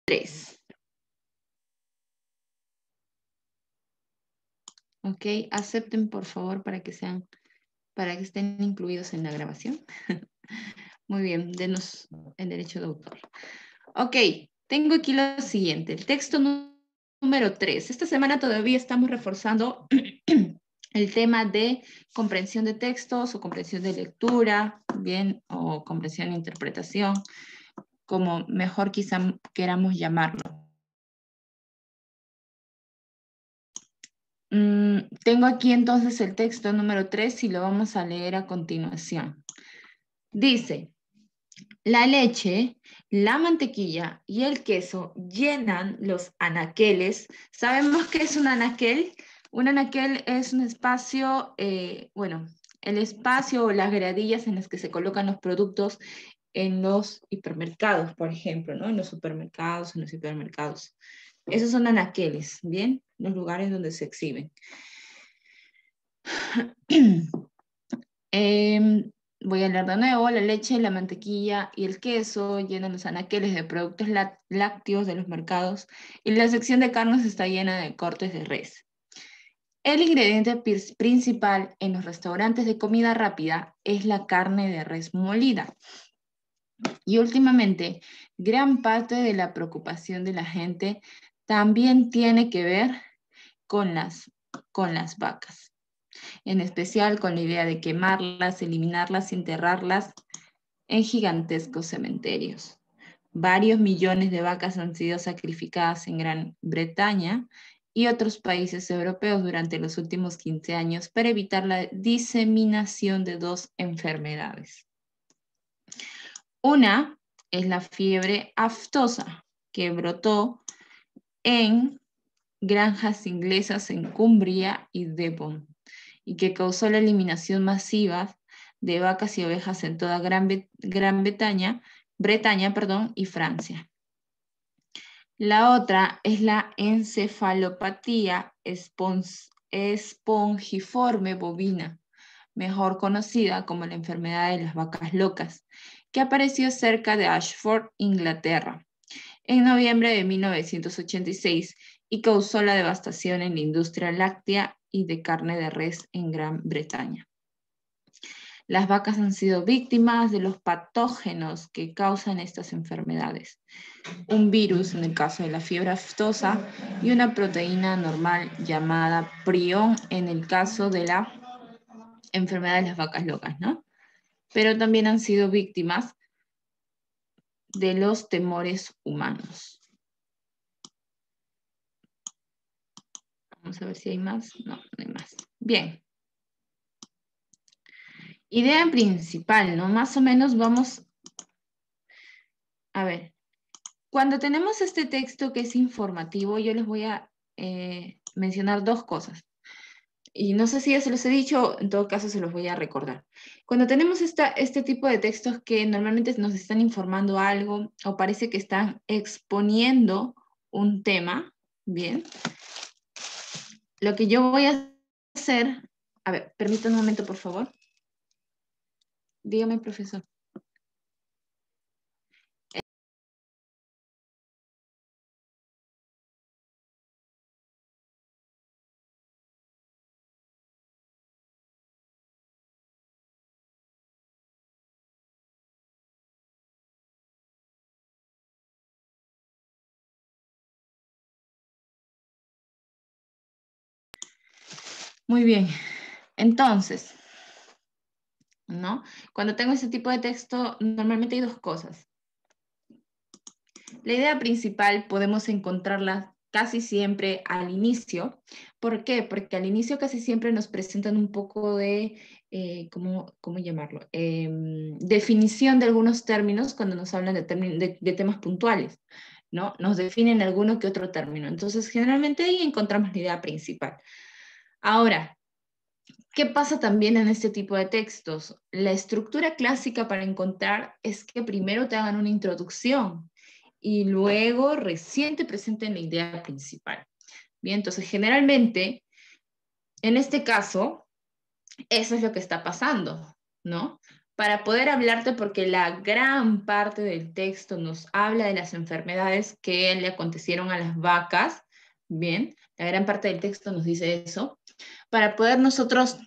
3. Ok, acepten por favor para que estén incluidos en la grabación. Muy bien, denos el derecho de autor. Ok, tengo aquí lo siguiente, el texto número 3. Esta semana todavía estamos reforzando el tema de comprensión de textos o comprensión de lectura, bien, o comprensión e interpretación, como mejor quizá queramos llamarlo. Tengo aquí entonces el texto número 3 y lo vamos a leer a continuación. Dice, la leche, la mantequilla y el queso llenan los anaqueles. ¿Sabemos qué es un anaquel? Un anaquel es un espacio, el espacio o las gradillas en las que se colocan los productos en los hipermercados, por ejemplo, ¿no? En los supermercados, en los hipermercados. Esos son anaqueles, ¿bien? Los lugares donde se exhiben. Voy a leer de nuevo. La leche, la mantequilla y el queso llenan los anaqueles de productos lácteos de los mercados y la sección de carnes está llena de cortes de res. El ingrediente principal en los restaurantes de comida rápida es la carne de res molida. Y últimamente, gran parte de la preocupación de la gente también tiene que ver con las vacas, en especial con la idea de quemarlas, eliminarlas y enterrarlas en gigantescos cementerios. Varios millones de vacas han sido sacrificadas en Gran Bretaña y otros países europeos durante los últimos 15 años para evitar la diseminación de dos enfermedades. Una es la fiebre aftosa, que brotó en granjas inglesas en Cumbria y Devon, y que causó la eliminación masiva de vacas y ovejas en toda Gran Bretaña, y Francia. La otra es la encefalopatía espongiforme bovina, mejor conocida como la enfermedad de las vacas locas, que apareció cerca de Ashford, Inglaterra, en noviembre de 1986 y causó la devastación en la industria láctea y de carne de res en Gran Bretaña. Las vacas han sido víctimas de los patógenos que causan estas enfermedades. Un virus, en el caso de la fiebre aftosa, y una proteína normal llamada prión, en el caso de la enfermedad de las vacas locas, ¿no? Pero también han sido víctimas de los temores humanos. Vamos a ver si hay más. No, no hay más. Bien. Idea principal, ¿no? Más o menos vamos a ver. Cuando tenemos este texto que es informativo, yo les voy a mencionar dos cosas. Y no sé si ya se los he dicho, en todo caso se los voy a recordar. Cuando tenemos este tipo de textos que normalmente nos están informando algo o parece que están exponiendo un tema, bien, lo que yo voy a hacer, a ver, permítanme un momento, por favor. Dígame, profesor. Muy bien. Entonces, ¿no? Cuando tengo ese tipo de texto, normalmente hay dos cosas. La idea principal podemos encontrarla casi siempre al inicio. ¿Por qué? Porque al inicio casi siempre nos presentan un poco de, ¿cómo llamarlo? Definición de algunos términos cuando nos hablan de temas puntuales, ¿no? Nos definen alguno que otro término. Entonces, generalmente ahí encontramos la idea principal. Ahora, ¿qué pasa también en este tipo de textos? La estructura clásica para encontrar es que primero te hagan una introducción y luego recién te presenten la idea principal. Bien, entonces generalmente, en este caso, eso es lo que está pasando, ¿no? para poder hablarte, porque la gran parte del texto nos habla de las enfermedades que le acontecieron a las vacas, bien, la gran parte del texto nos dice eso, para poder nosotros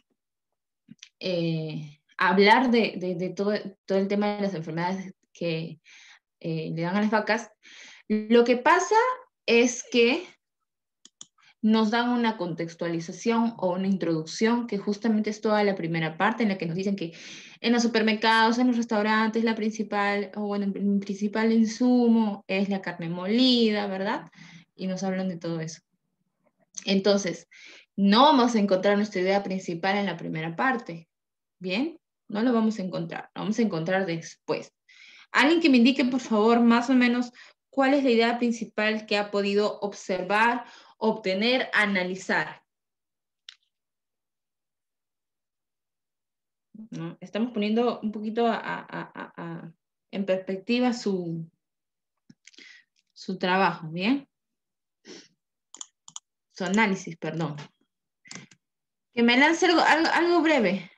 hablar de todo el tema de las enfermedades que le dan a las vacas. Lo que pasa es que nos dan una contextualización o una introducción, que justamente es toda la primera parte en la que nos dicen que en los supermercados, en los restaurantes, la principal, o bueno, el principal insumo es la carne molida, ¿verdad? Y nos hablan de todo eso. Entonces, no vamos a encontrar nuestra idea principal en la primera parte, ¿bien? No lo vamos a encontrar, lo vamos a encontrar después. Alguien que me indique, por favor, más o menos cuál es la idea principal que ha podido observar, obtener, analizar. ¿No? Estamos poniendo un poquito en perspectiva su trabajo, ¿bien? Su análisis, perdón. Que me lance algo breve.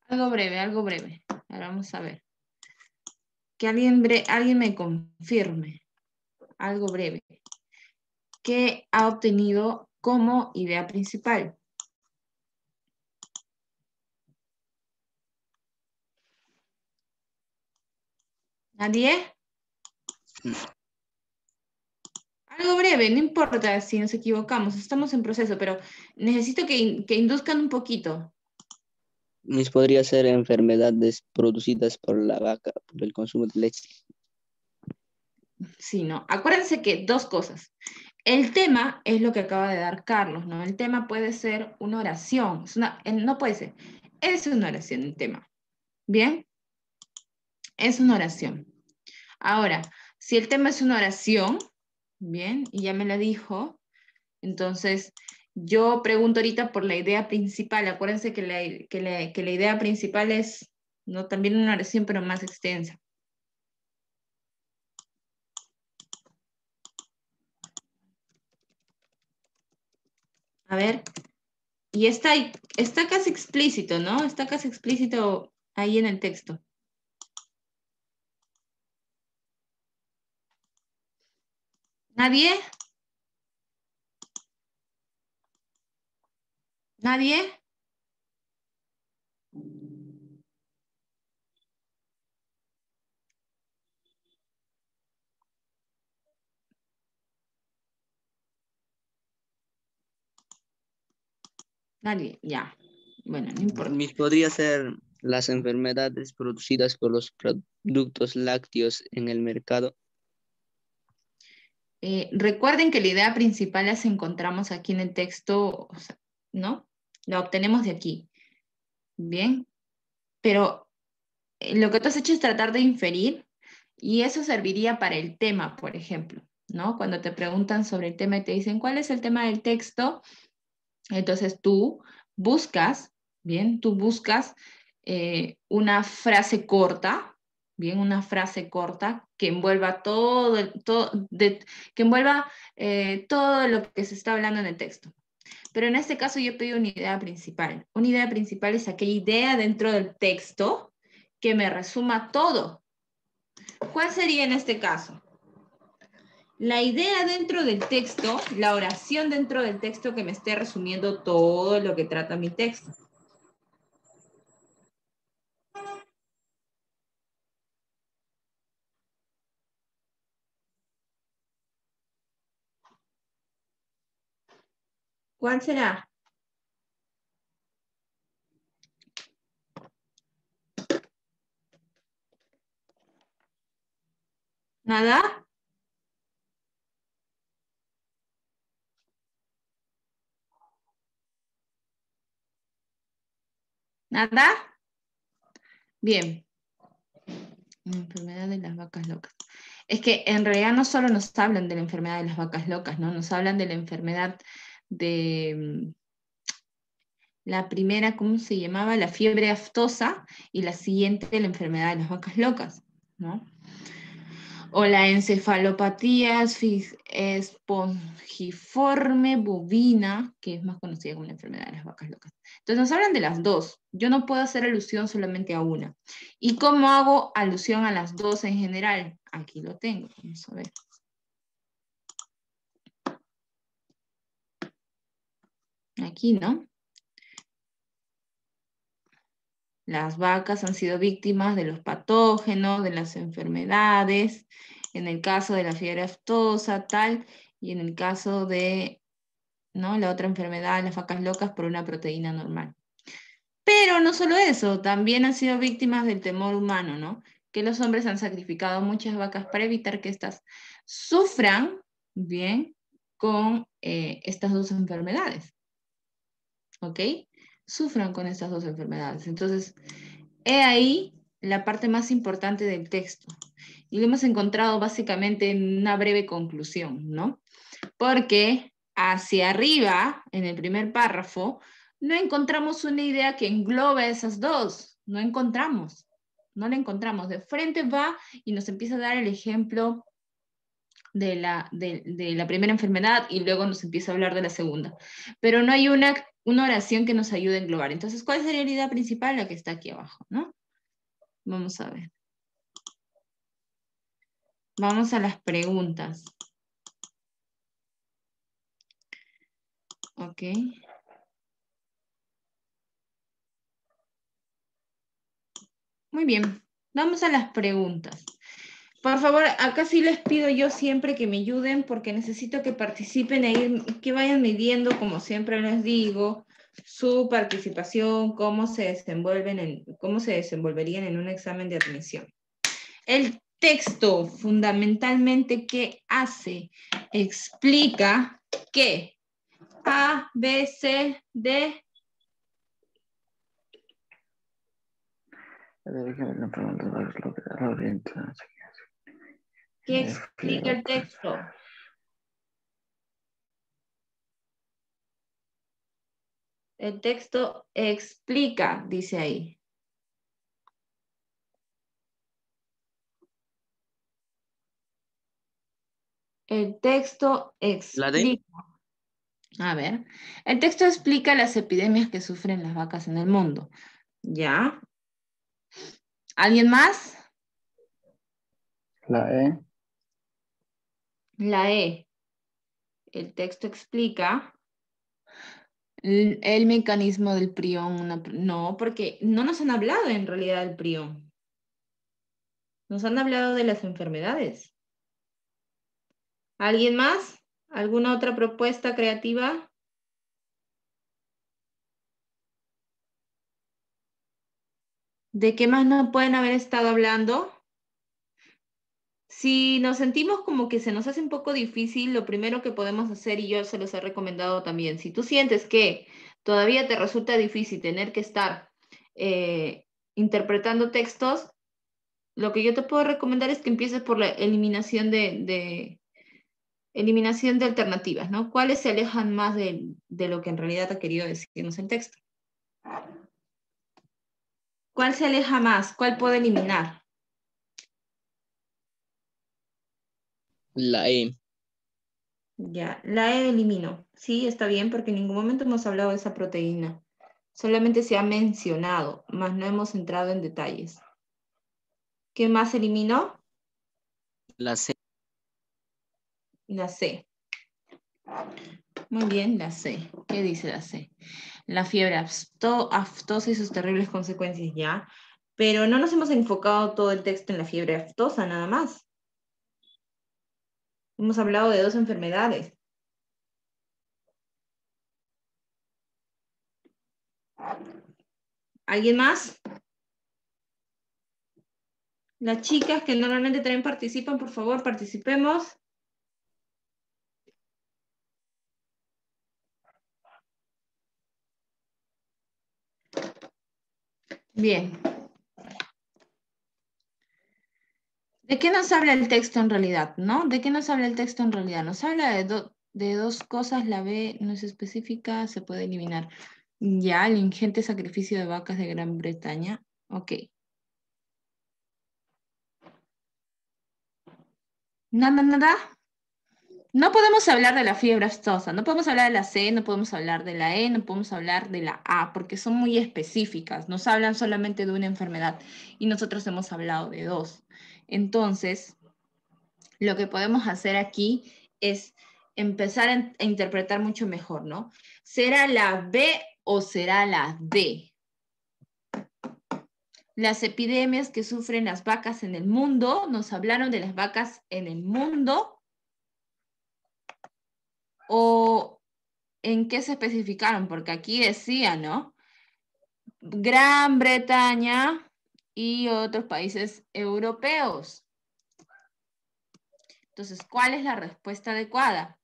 Algo breve, algo breve. Ahora vamos a ver. Que alguien me confirme. Algo breve. ¿Qué ha obtenido como idea principal? ¿Nadie? Algo breve, no importa si nos equivocamos, estamos en proceso, pero necesito que induzcan un poquito. Podría ser enfermedades producidas por la vaca, por el consumo de leche. Sí, no. Acuérdense que dos cosas. El tema es lo que acaba de dar Carlos, ¿no? El tema puede ser una oración. No puede ser. Es una oración el tema. ¿Bien? Es una oración. Ahora, si el tema es una oración, bien, y ya me la dijo, entonces yo pregunto ahorita por la idea principal. Acuérdense que la idea principal es, ¿no? También una oración, pero más extensa. A ver, y está casi explícito, ¿no? Está casi explícito ahí en el texto. ¿Nadie? ¿Nadie? Nadie, ya. Bueno, no importa. Podría ser las enfermedades producidas por los productos lácteos en el mercado. Recuerden que la idea principal las encontramos aquí en el texto, o sea, ¿no? La obtenemos de aquí. Bien, pero lo que tú has hecho es tratar de inferir y eso serviría para el tema, por ejemplo, ¿no? Cuando te preguntan sobre el tema y te dicen, ¿cuál es el tema del texto? Entonces tú buscas, bien, tú buscas una frase corta, bien, una frase corta que envuelva que envuelva todo lo que se está hablando en el texto. Pero en este caso yo pedí una idea principal. Una idea principal es aquella idea dentro del texto que me resuma todo. ¿Cuál sería en este caso? La idea dentro del texto, la oración dentro del texto que me esté resumiendo todo lo que trata mi texto. ¿Cuál será? ¿Nada? ¿Nada? Bien. Enfermedad de las vacas locas. Es que en realidad no solo nos hablan de la enfermedad de las vacas locas, ¿no? Nos hablan de la enfermedad de la primera, ¿cómo se llamaba? La fiebre aftosa y la siguiente, la enfermedad de las vacas locas, ¿no? O la encefalopatía espongiforme bovina, que es más conocida como la enfermedad de las vacas locas. Entonces nos hablan de las dos. Yo no puedo hacer alusión solamente a una. ¿Y cómo hago alusión a las dos en general? Aquí lo tengo. Vamos a ver. Aquí, ¿no? Las vacas han sido víctimas de los patógenos, de las enfermedades, en el caso de la fiebre aftosa, tal, y en el caso de, ¿no?, la otra enfermedad, las vacas locas, por una proteína normal. Pero no solo eso, también han sido víctimas del temor humano, ¿no? Que los hombres han sacrificado muchas vacas para evitar que éstas sufran, bien, con estas dos enfermedades, ¿ok? Sufran con estas dos enfermedades. Entonces, he ahí la parte más importante del texto. Y lo hemos encontrado básicamente en una breve conclusión, ¿no? Porque hacia arriba, en el primer párrafo, no encontramos una idea que englobe esas dos. No la encontramos. De frente va y nos empieza a dar el ejemplo de la primera enfermedad y luego nos empieza a hablar de la segunda. Pero no hay una oración que nos ayude a englobar. Entonces, ¿cuál sería la idea principal? La que está aquí abajo, ¿no? Vamos a ver. Vamos a las preguntas. Ok. Muy bien. Vamos a las preguntas. Por favor, acá sí les pido yo siempre que me ayuden porque necesito que participen e que vayan midiendo, como siempre les digo, su participación, cómo se desenvolverían en un examen de admisión. El texto, fundamentalmente, ¿qué hace? Explica que A, B, C, D. ¿Qué explica el texto? El texto explica, dice ahí. El texto La D. explica. A ver, el texto explica las epidemias que sufren las vacas en el mundo. ¿Ya? ¿Alguien más? La E. La E. El texto explica el mecanismo del prión. No, porque no nos han hablado en realidad del prión. Nos han hablado de las enfermedades. ¿Alguien más? ¿Alguna otra propuesta creativa? ¿De qué más nos pueden haber estado hablando? Si nos sentimos como que se nos hace un poco difícil, lo primero que podemos hacer, y yo se los he recomendado también, si tú sientes que todavía te resulta difícil tener que estar interpretando textos, lo que yo te puedo recomendar es que empieces por la eliminación eliminación de alternativas, ¿no? ¿Cuáles se alejan más de lo que en realidad ha querido decirnos el texto? ¿Cuál se aleja más? ¿Cuál puede eliminar? La E. Ya, la elimino. Sí, está bien, porque en ningún momento hemos hablado de esa proteína. Solamente se ha mencionado, mas no hemos entrado en detalles. ¿Qué más eliminó? La C. La C. Muy bien, la C. ¿Qué dice la C? La fiebre aftosa y sus terribles consecuencias, ya. Pero no nos hemos enfocado todo el texto en la fiebre aftosa, nada más. Hemos hablado de dos enfermedades. ¿Alguien más? Las chicas que normalmente también participan, por favor, participemos. Bien. ¿De qué nos habla el texto en realidad, no? ¿De qué nos habla el texto en realidad? Nos habla de dos cosas, la B no es específica, se puede eliminar. Ya, el ingente sacrificio de vacas de Gran Bretaña. Ok. Nada, nada. No podemos hablar de la fiebre aftosa, no podemos hablar de la C, no podemos hablar de la E, no podemos hablar de la A, porque son muy específicas, nos hablan solamente de una enfermedad y nosotros hemos hablado de dos. Entonces, lo que podemos hacer aquí es empezar a interpretar mucho mejor, ¿no? ¿Será la B o será la D? Las epidemias que sufren las vacas en el mundo, nos hablaron de las vacas en el mundo, o en qué se especificaron, porque aquí decía, ¿no? Gran Bretaña y otros países europeos. Entonces, ¿cuál es la respuesta adecuada?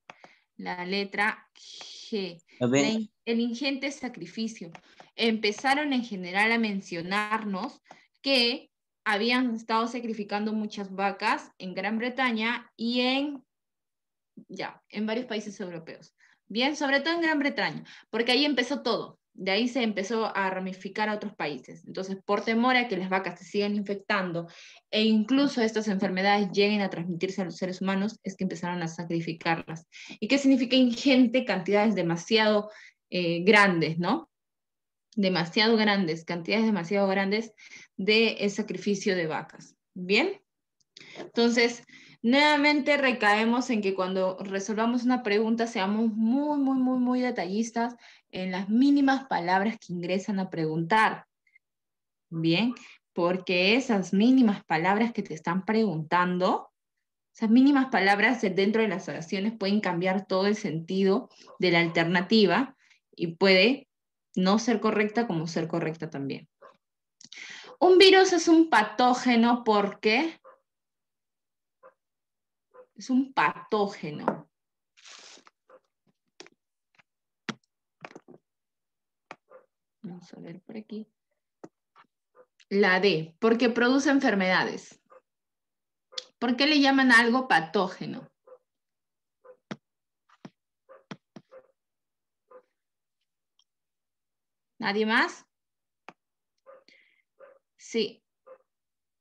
La letra G. A ver, El ingente sacrificio. Empezaron en general a mencionarnos que habían estado sacrificando muchas vacas en Gran Bretaña y en varios países europeos. Bien, sobre todo en Gran Bretaña, porque ahí empezó todo. De ahí se empezó a ramificar a otros países. Entonces, por temor a que las vacas se sigan infectando e incluso estas enfermedades lleguen a transmitirse a los seres humanos, es que empezaron a sacrificarlas. ¿Y qué significa ingente? Cantidades demasiado grandes, ¿no? Demasiado grandes, cantidades demasiado grandes de sacrificio de vacas. Bien, entonces, nuevamente recaemos en que cuando resolvamos una pregunta seamos muy, muy, muy, muy detallistas en las mínimas palabras que ingresan a preguntar. Bien, porque esas mínimas palabras que te están preguntando, esas mínimas palabras dentro de las oraciones pueden cambiar todo el sentido de la alternativa y puede no ser correcta como ser correcta también. Un virus es un patógeno porque es un patógeno. Vamos a ver por aquí. La D, porque produce enfermedades. ¿Por qué le llaman algo patógeno? ¿Nadie más? Sí,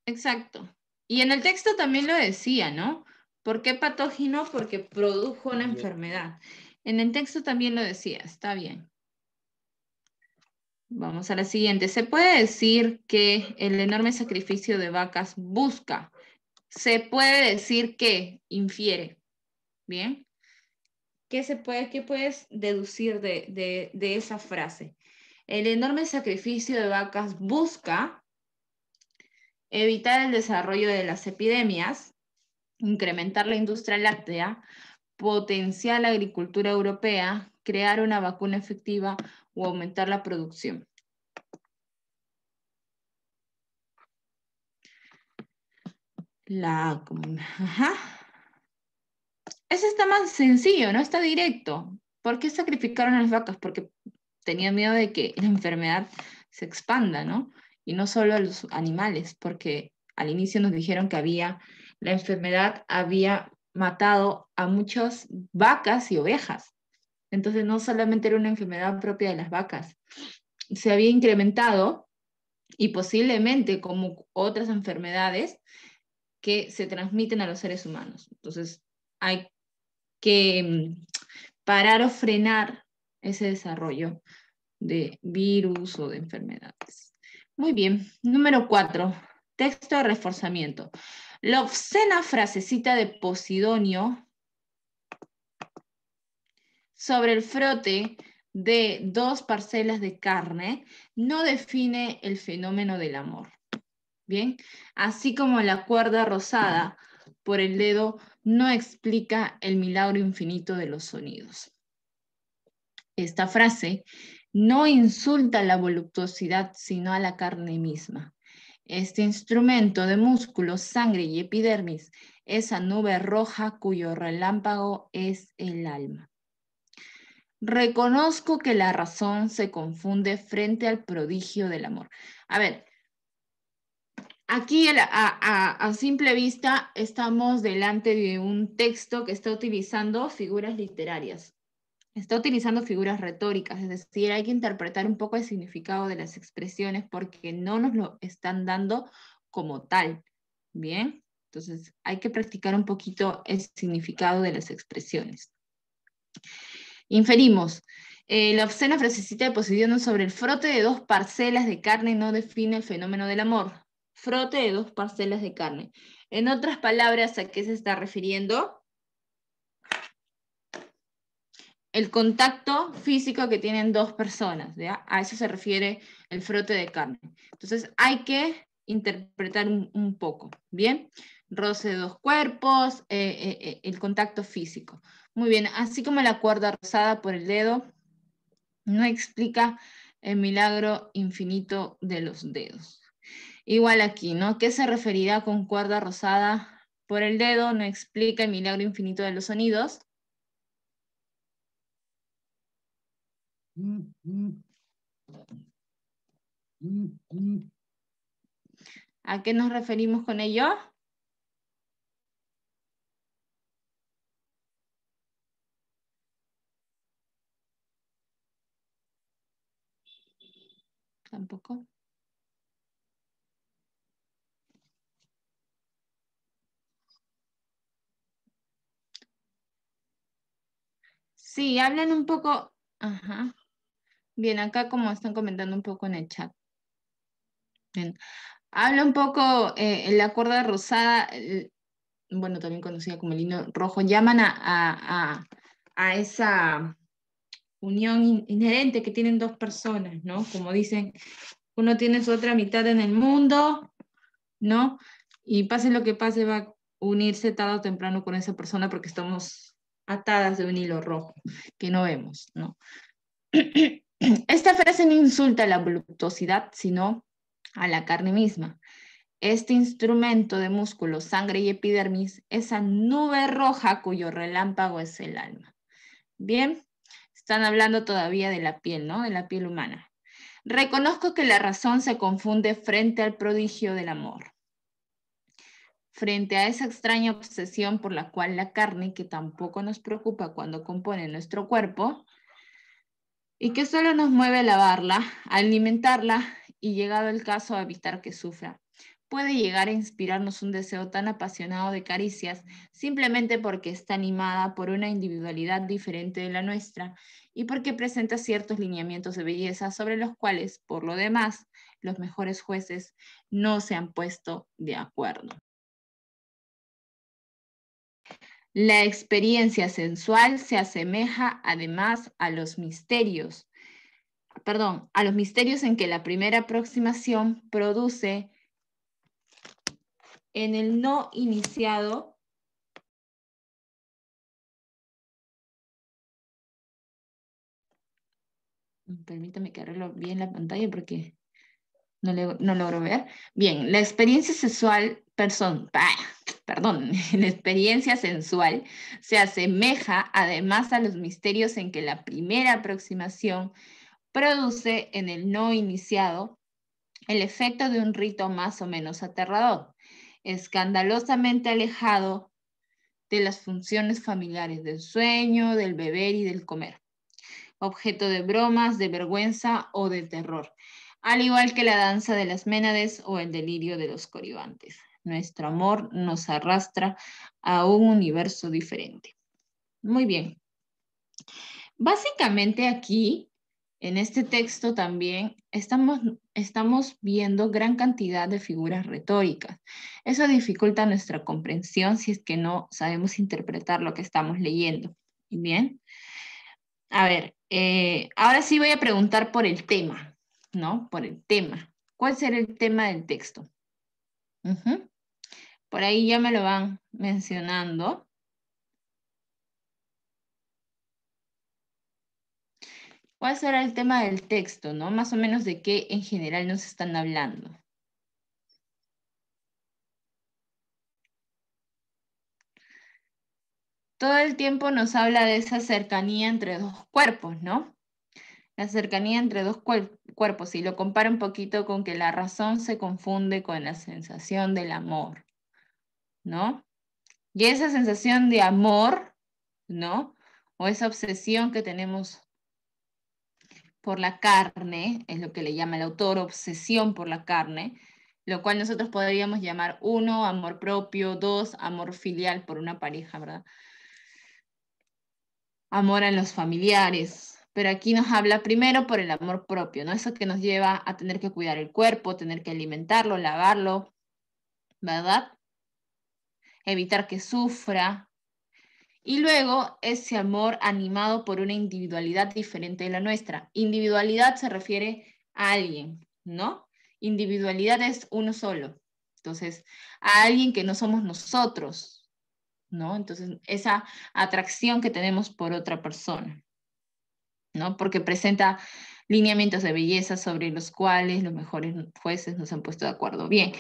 exacto. Y en el texto también lo decía, ¿no? ¿Por qué patógeno? Porque produjo una enfermedad. En el texto también lo decía, está bien. Vamos a la siguiente. Se puede decir que el enorme sacrificio de vacas busca. Se puede decir que infiere. Bien. ¿Qué puedes deducir de esa frase? El enorme sacrificio de vacas busca evitar el desarrollo de las epidemias, incrementar la industria láctea, potenciar la agricultura europea, crear una vacuna efectiva o aumentar la producción. Ajá. Ese está más sencillo, ¿no? Está directo. ¿Por qué sacrificaron a las vacas? Porque tenían miedo de que la enfermedad se expanda, ¿no? Y no solo a los animales, porque al inicio nos dijeron que la enfermedad había matado a muchas vacas y ovejas. Entonces no solamente era una enfermedad propia de las vacas, se había incrementado y posiblemente como otras enfermedades que se transmiten a los seres humanos. Entonces hay que parar o frenar ese desarrollo de virus o de enfermedades. Muy bien. Número 4. Texto de reforzamiento. La obscena frasecita de Posidonio sobre el frote de dos parcelas de carne no define el fenómeno del amor. Bien, así como la cuerda rosada por el dedo no explica el milagro infinito de los sonidos. Esta frase no insulta a la voluptuosidad, sino a la carne misma. Este instrumento de músculos, sangre y epidermis, esa nube roja cuyo relámpago es el alma. Reconozco que la razón se confunde frente al prodigio del amor. A ver, aquí a simple vista estamos delante de un texto que está utilizando figuras literarias. Está utilizando figuras retóricas, es decir, hay que interpretar un poco el significado de las expresiones porque no nos lo están dando como tal. ¿Bien? Entonces, hay que practicar un poquito el significado de las expresiones. Inferimos. La obscena frasecita de Posidonio sobre el frote de dos parcelas de carne no define el fenómeno del amor. Frote de dos parcelas de carne. En otras palabras, ¿a qué se está refiriendo? El contacto físico que tienen dos personas, ¿ya? A eso se refiere el frote de carne. Entonces hay que interpretar un poco, ¿bien? Roce de dos cuerpos, el contacto físico. Muy bien, así como la cuerda rosada por el dedo no explica el milagro infinito de los dedos. Igual aquí, ¿no? ¿Qué se referirá con cuerda rosada por el dedo? No explica el milagro infinito de los sonidos. ¿A qué nos referimos con ello? Tampoco. Sí, hablan un poco. Ajá. Bien, acá como están comentando un poco en el chat. Bien. Habla un poco la cuerda rosada, bueno, también conocida como el hilo rojo, llaman a esa unión inherente que tienen dos personas, ¿no? Como dicen, uno tiene su otra mitad en el mundo, ¿no? Y pase lo que pase, va a unirse tarde o temprano con esa persona porque estamos atadas de un hilo rojo que no vemos, ¿no? Esta frase no insulta a la voluptuosidad, sino a la carne misma. Este instrumento de músculo, sangre y epidermis, esa nube roja cuyo relámpago es el alma. Bien, están hablando todavía de la piel, ¿no? De la piel humana. Reconozco que la razón se confunde frente al prodigio del amor. Frente a esa extraña obsesión por la cual la carne, que tampoco nos preocupa cuando compone nuestro cuerpo, y que solo nos mueve a lavarla, a alimentarla y, llegado el caso, a evitar que sufra, puede llegar a inspirarnos un deseo tan apasionado de caricias simplemente porque está animada por una individualidad diferente de la nuestra y porque presenta ciertos lineamientos de belleza sobre los cuales, por lo demás, los mejores jueces no se han puesto de acuerdo. La experiencia sensual se asemeja además a los misterios, a los misterios en que la primera aproximación produce en el no iniciado permítame que arreglo bien la pantalla porque no logro ver. Bien, la experiencia sexual, perdón, la experiencia sensual se asemeja además a los misterios en que la primera aproximación produce en el no iniciado el efecto de un rito más o menos aterrador, escandalosamente alejado de las funciones familiares del sueño, del beber y del comer, objeto de bromas, de vergüenza o de terror, al igual que la danza de las Ménades o el delirio de los coribantes. Nuestro amor nos arrastra a un universo diferente. Muy bien. Básicamente aquí, en este texto también, estamos viendo gran cantidad de figuras retóricas. Eso dificulta nuestra comprensión si es que no sabemos interpretar lo que estamos leyendo. Bien. A ver, ahora sí voy a preguntar por el tema, ¿no? Por el tema. ¿Cuál será el tema del texto? Por ahí ya me lo van mencionando. ¿Cuál será el tema del texto, no? Más o menos de qué en general nos están hablando. Todo el tiempo nos habla de esa cercanía entre dos cuerpos, ¿no? La cercanía entre dos cuerpos, y lo compara un poquito con que la razón se confunde con la sensación del amor, ¿no? Y esa sensación de amor, ¿no? O esa obsesión que tenemos por la carne, es lo que le llama el autor, obsesión por la carne, lo cual nosotros podríamos llamar 1, amor propio, 2, amor filial por una pareja, ¿verdad? Amor a los familiares, pero aquí nos habla primero por el amor propio, ¿no? Eso que nos lleva a tener que cuidar el cuerpo, tener que alimentarlo, lavarlo, ¿verdad? Evitar que sufra. Y luego ese amor animado por una individualidad diferente de la nuestra. Individualidad se refiere a alguien, ¿no? Individualidad es uno solo. Entonces, a alguien que no somos nosotros, ¿no? Entonces, esa atracción que tenemos por otra persona, ¿no? Porque presenta lineamientos de belleza sobre los cuales los mejores jueces nos han puesto de acuerdo. Bien,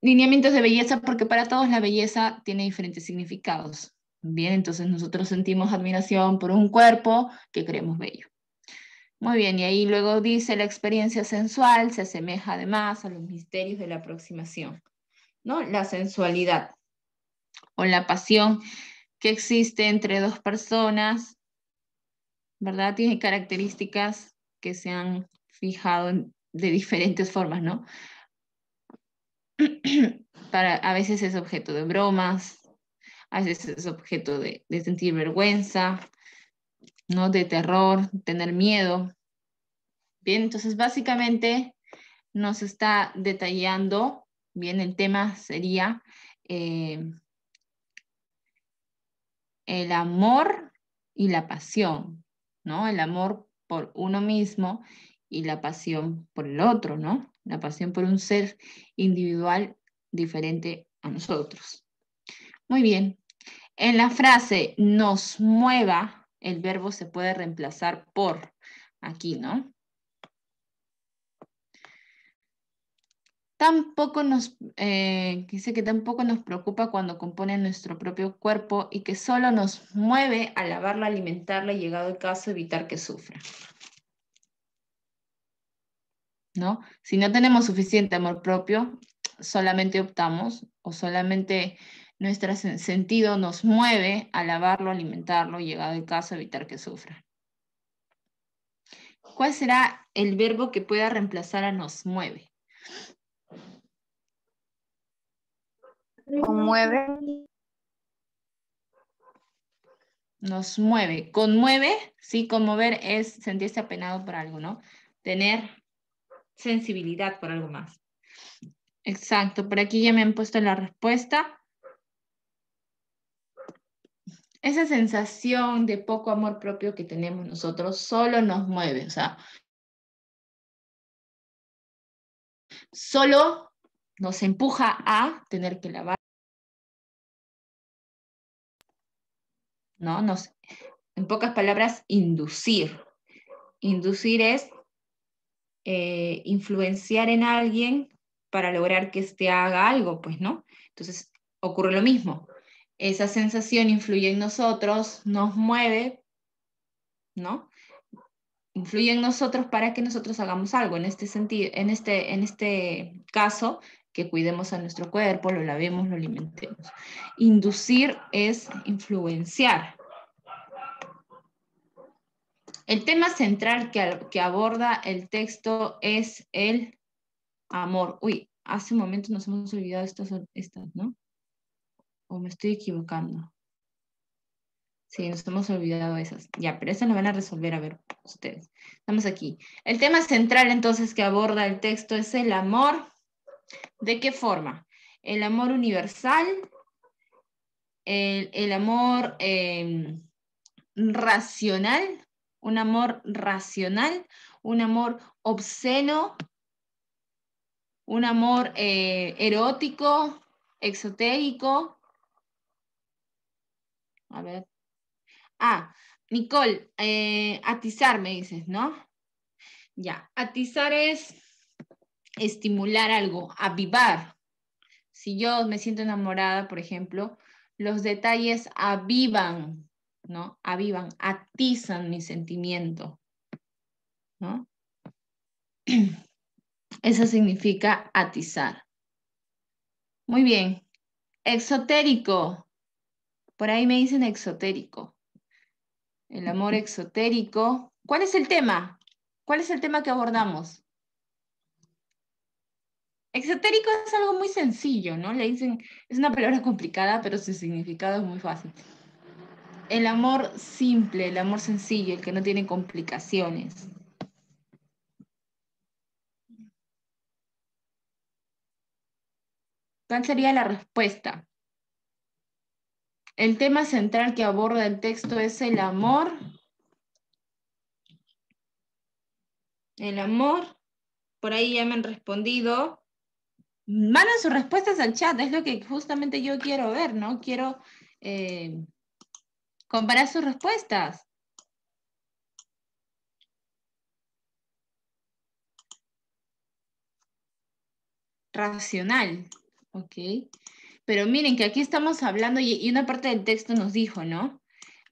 lineamientos de belleza porque para todos la belleza tiene diferentes significados. Bien, entonces nosotros sentimos admiración por un cuerpo que creemos bello. Muy bien, y ahí luego dice la experiencia sensual se asemeja además a los misterios de la aproximación, ¿no? La sensualidad o la pasión que existe entre dos personas, ¿verdad? Tiene características que se han fijado de diferentes formas, ¿no? A veces es objeto de bromas, a veces es objeto de sentir vergüenza, ¿no? De terror, tener miedo. Bien, entonces básicamente nos está detallando, bien, el tema sería el amor y la pasión, ¿no? El amor por uno mismo y la pasión por el otro, ¿no? La pasión por un ser individual diferente a nosotros. Muy bien. En la frase nos mueva, el verbo se puede reemplazar por aquí, ¿no? Dice que tampoco nos preocupa cuando compone nuestro propio cuerpo y que solo nos mueve a lavarla, alimentarla y llegado el caso evitar que sufra, ¿no? Si no tenemos suficiente amor propio, solamente optamos o solamente nuestro sentido nos mueve a lavarlo, alimentarlo y llegado el caso evitar que sufra. ¿Cuál será el verbo que pueda reemplazar a nos mueve? Conmueve. Nos mueve. Conmueve, sí, conmover es sentirse apenado por algo, ¿no? Tener sensibilidad por algo más. Exacto, por aquí ya me han puesto la respuesta. Esa sensación de poco amor propio que tenemos nosotros solo nos mueve, o sea, solo nos empuja a tener que lavar, ¿no? En pocas palabras, inducir. Inducir es influenciar en alguien para lograr que éste haga algo, pues, ¿no? Entonces, ocurre lo mismo. Esa sensación influye en nosotros, nos mueve, ¿no? Influye en nosotros para que nosotros hagamos algo. En este sentido, en este caso, que cuidemos a nuestro cuerpo, lo lavemos, lo alimentemos. Inducir es influenciar. El tema central que aborda el texto es el amor. Uy, hace un momento nos hemos olvidado estas, ¿no? ¿O me estoy equivocando? Sí, nos hemos olvidado esas. Ya, pero esas lo van a resolver, a ver, ustedes. Estamos aquí. El tema central entonces que aborda el texto es el amor. ¿De qué forma? El amor universal, el amor racional, un amor racional, un amor obsceno, un amor erótico, exotérico. A ver. Ah, Nicole, atizar me dices, ¿no? Ya, atizar es estimular algo, avivar. Si yo me siento enamorada, por ejemplo, los detalles avivan, ¿no? Avivan, atizan mi sentimiento, ¿no? Eso significa atizar. Muy bien. Exotérico. Por ahí me dicen exotérico. El amor exotérico. ¿Cuál es el tema? ¿Cuál es el tema que abordamos? Exotérico es algo muy sencillo, ¿no? Le dicen, es una palabra complicada, pero su significado es muy fácil. El amor simple, el amor sencillo, el que no tiene complicaciones. ¿Cuál sería la respuesta? El tema central que aborda el texto es el amor. El amor. Por ahí ya me han respondido. Manden sus respuestas al chat, es lo que justamente yo quiero ver, ¿no? Quiero comparar sus respuestas. Racional, ok. Pero miren que aquí estamos hablando y una parte del texto nos dijo, ¿no?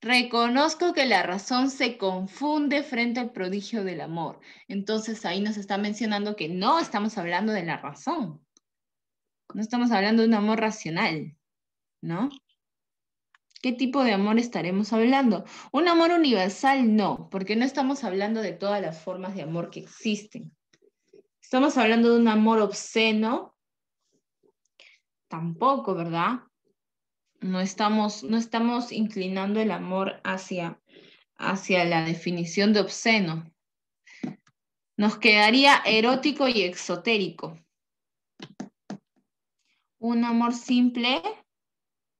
Reconozco que la razón se confunde frente al prodigio del amor. Entonces ahí nos está mencionando que no estamos hablando de la razón. No estamos hablando de un amor racional, ¿no? ¿Qué tipo de amor estaremos hablando? Un amor universal no, porque no estamos hablando de todas las formas de amor que existen. Estamos hablando de un amor obsceno, tampoco, ¿verdad? No estamos inclinando el amor hacia la definición de obsceno. Nos quedaría erótico y exotérico. Un amor simple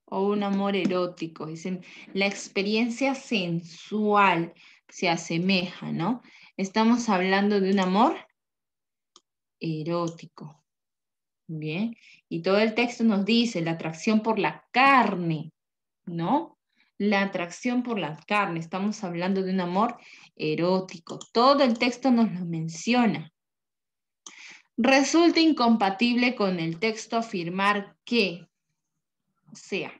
o un amor erótico. Dicen, la experiencia sensual se asemeja, ¿no? Estamos hablando de un amor erótico. Bien. Y todo el texto nos dice la atracción por la carne, ¿no? La atracción por la carne. Estamos hablando de un amor erótico. Todo el texto nos lo menciona. Resulta incompatible con el texto afirmar que, o sea,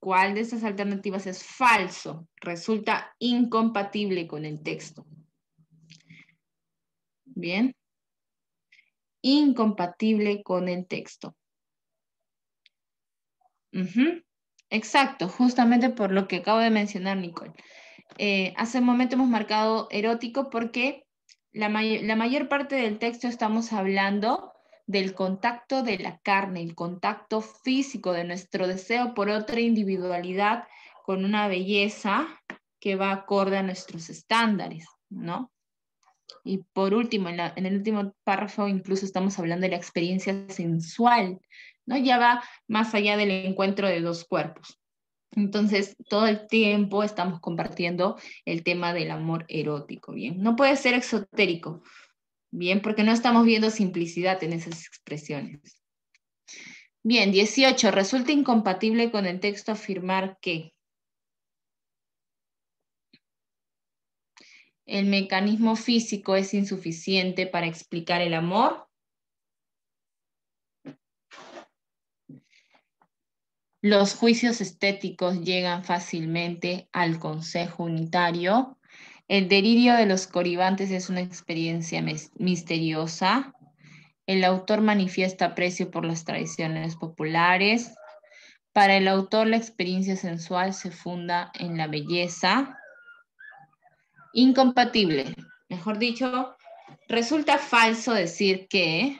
¿cuál de estas alternativas es falso? Resulta incompatible con el texto. Bien. Incompatible con el texto. Exacto, justamente por lo que acabo de mencionar, Nicole. Hace un momento hemos marcado erótico porque la mayor parte del texto estamos hablando del contacto de la carne, el contacto físico de nuestro deseo por otra individualidad con una belleza que va acorde a nuestros estándares, ¿no? Y por último, en el último párrafo incluso estamos hablando de la experiencia sensual, ¿no? Ya va más allá del encuentro de dos cuerpos. Entonces, todo el tiempo estamos compartiendo el tema del amor erótico, ¿bien? No puede ser exotérico, ¿bien? Porque no estamos viendo simplicidad en esas expresiones. Bien, 18. Resulta incompatible con el texto afirmar que el mecanismo físico es insuficiente para explicar el amor. Los juicios estéticos llegan fácilmente al Consejo Unitario. El delirio de los coribantes es una experiencia misteriosa. El autor manifiesta aprecio por las tradiciones populares. Para el autor, la experiencia sensual se funda en la belleza. Incompatible. Mejor dicho, resulta falso decir que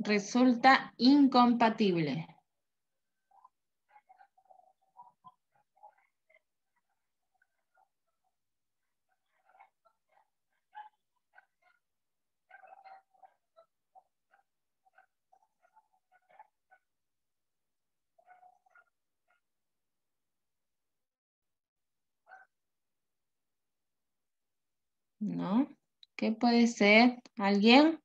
resulta incompatible. ¿No? ¿Qué puede ser? ¿Alguien?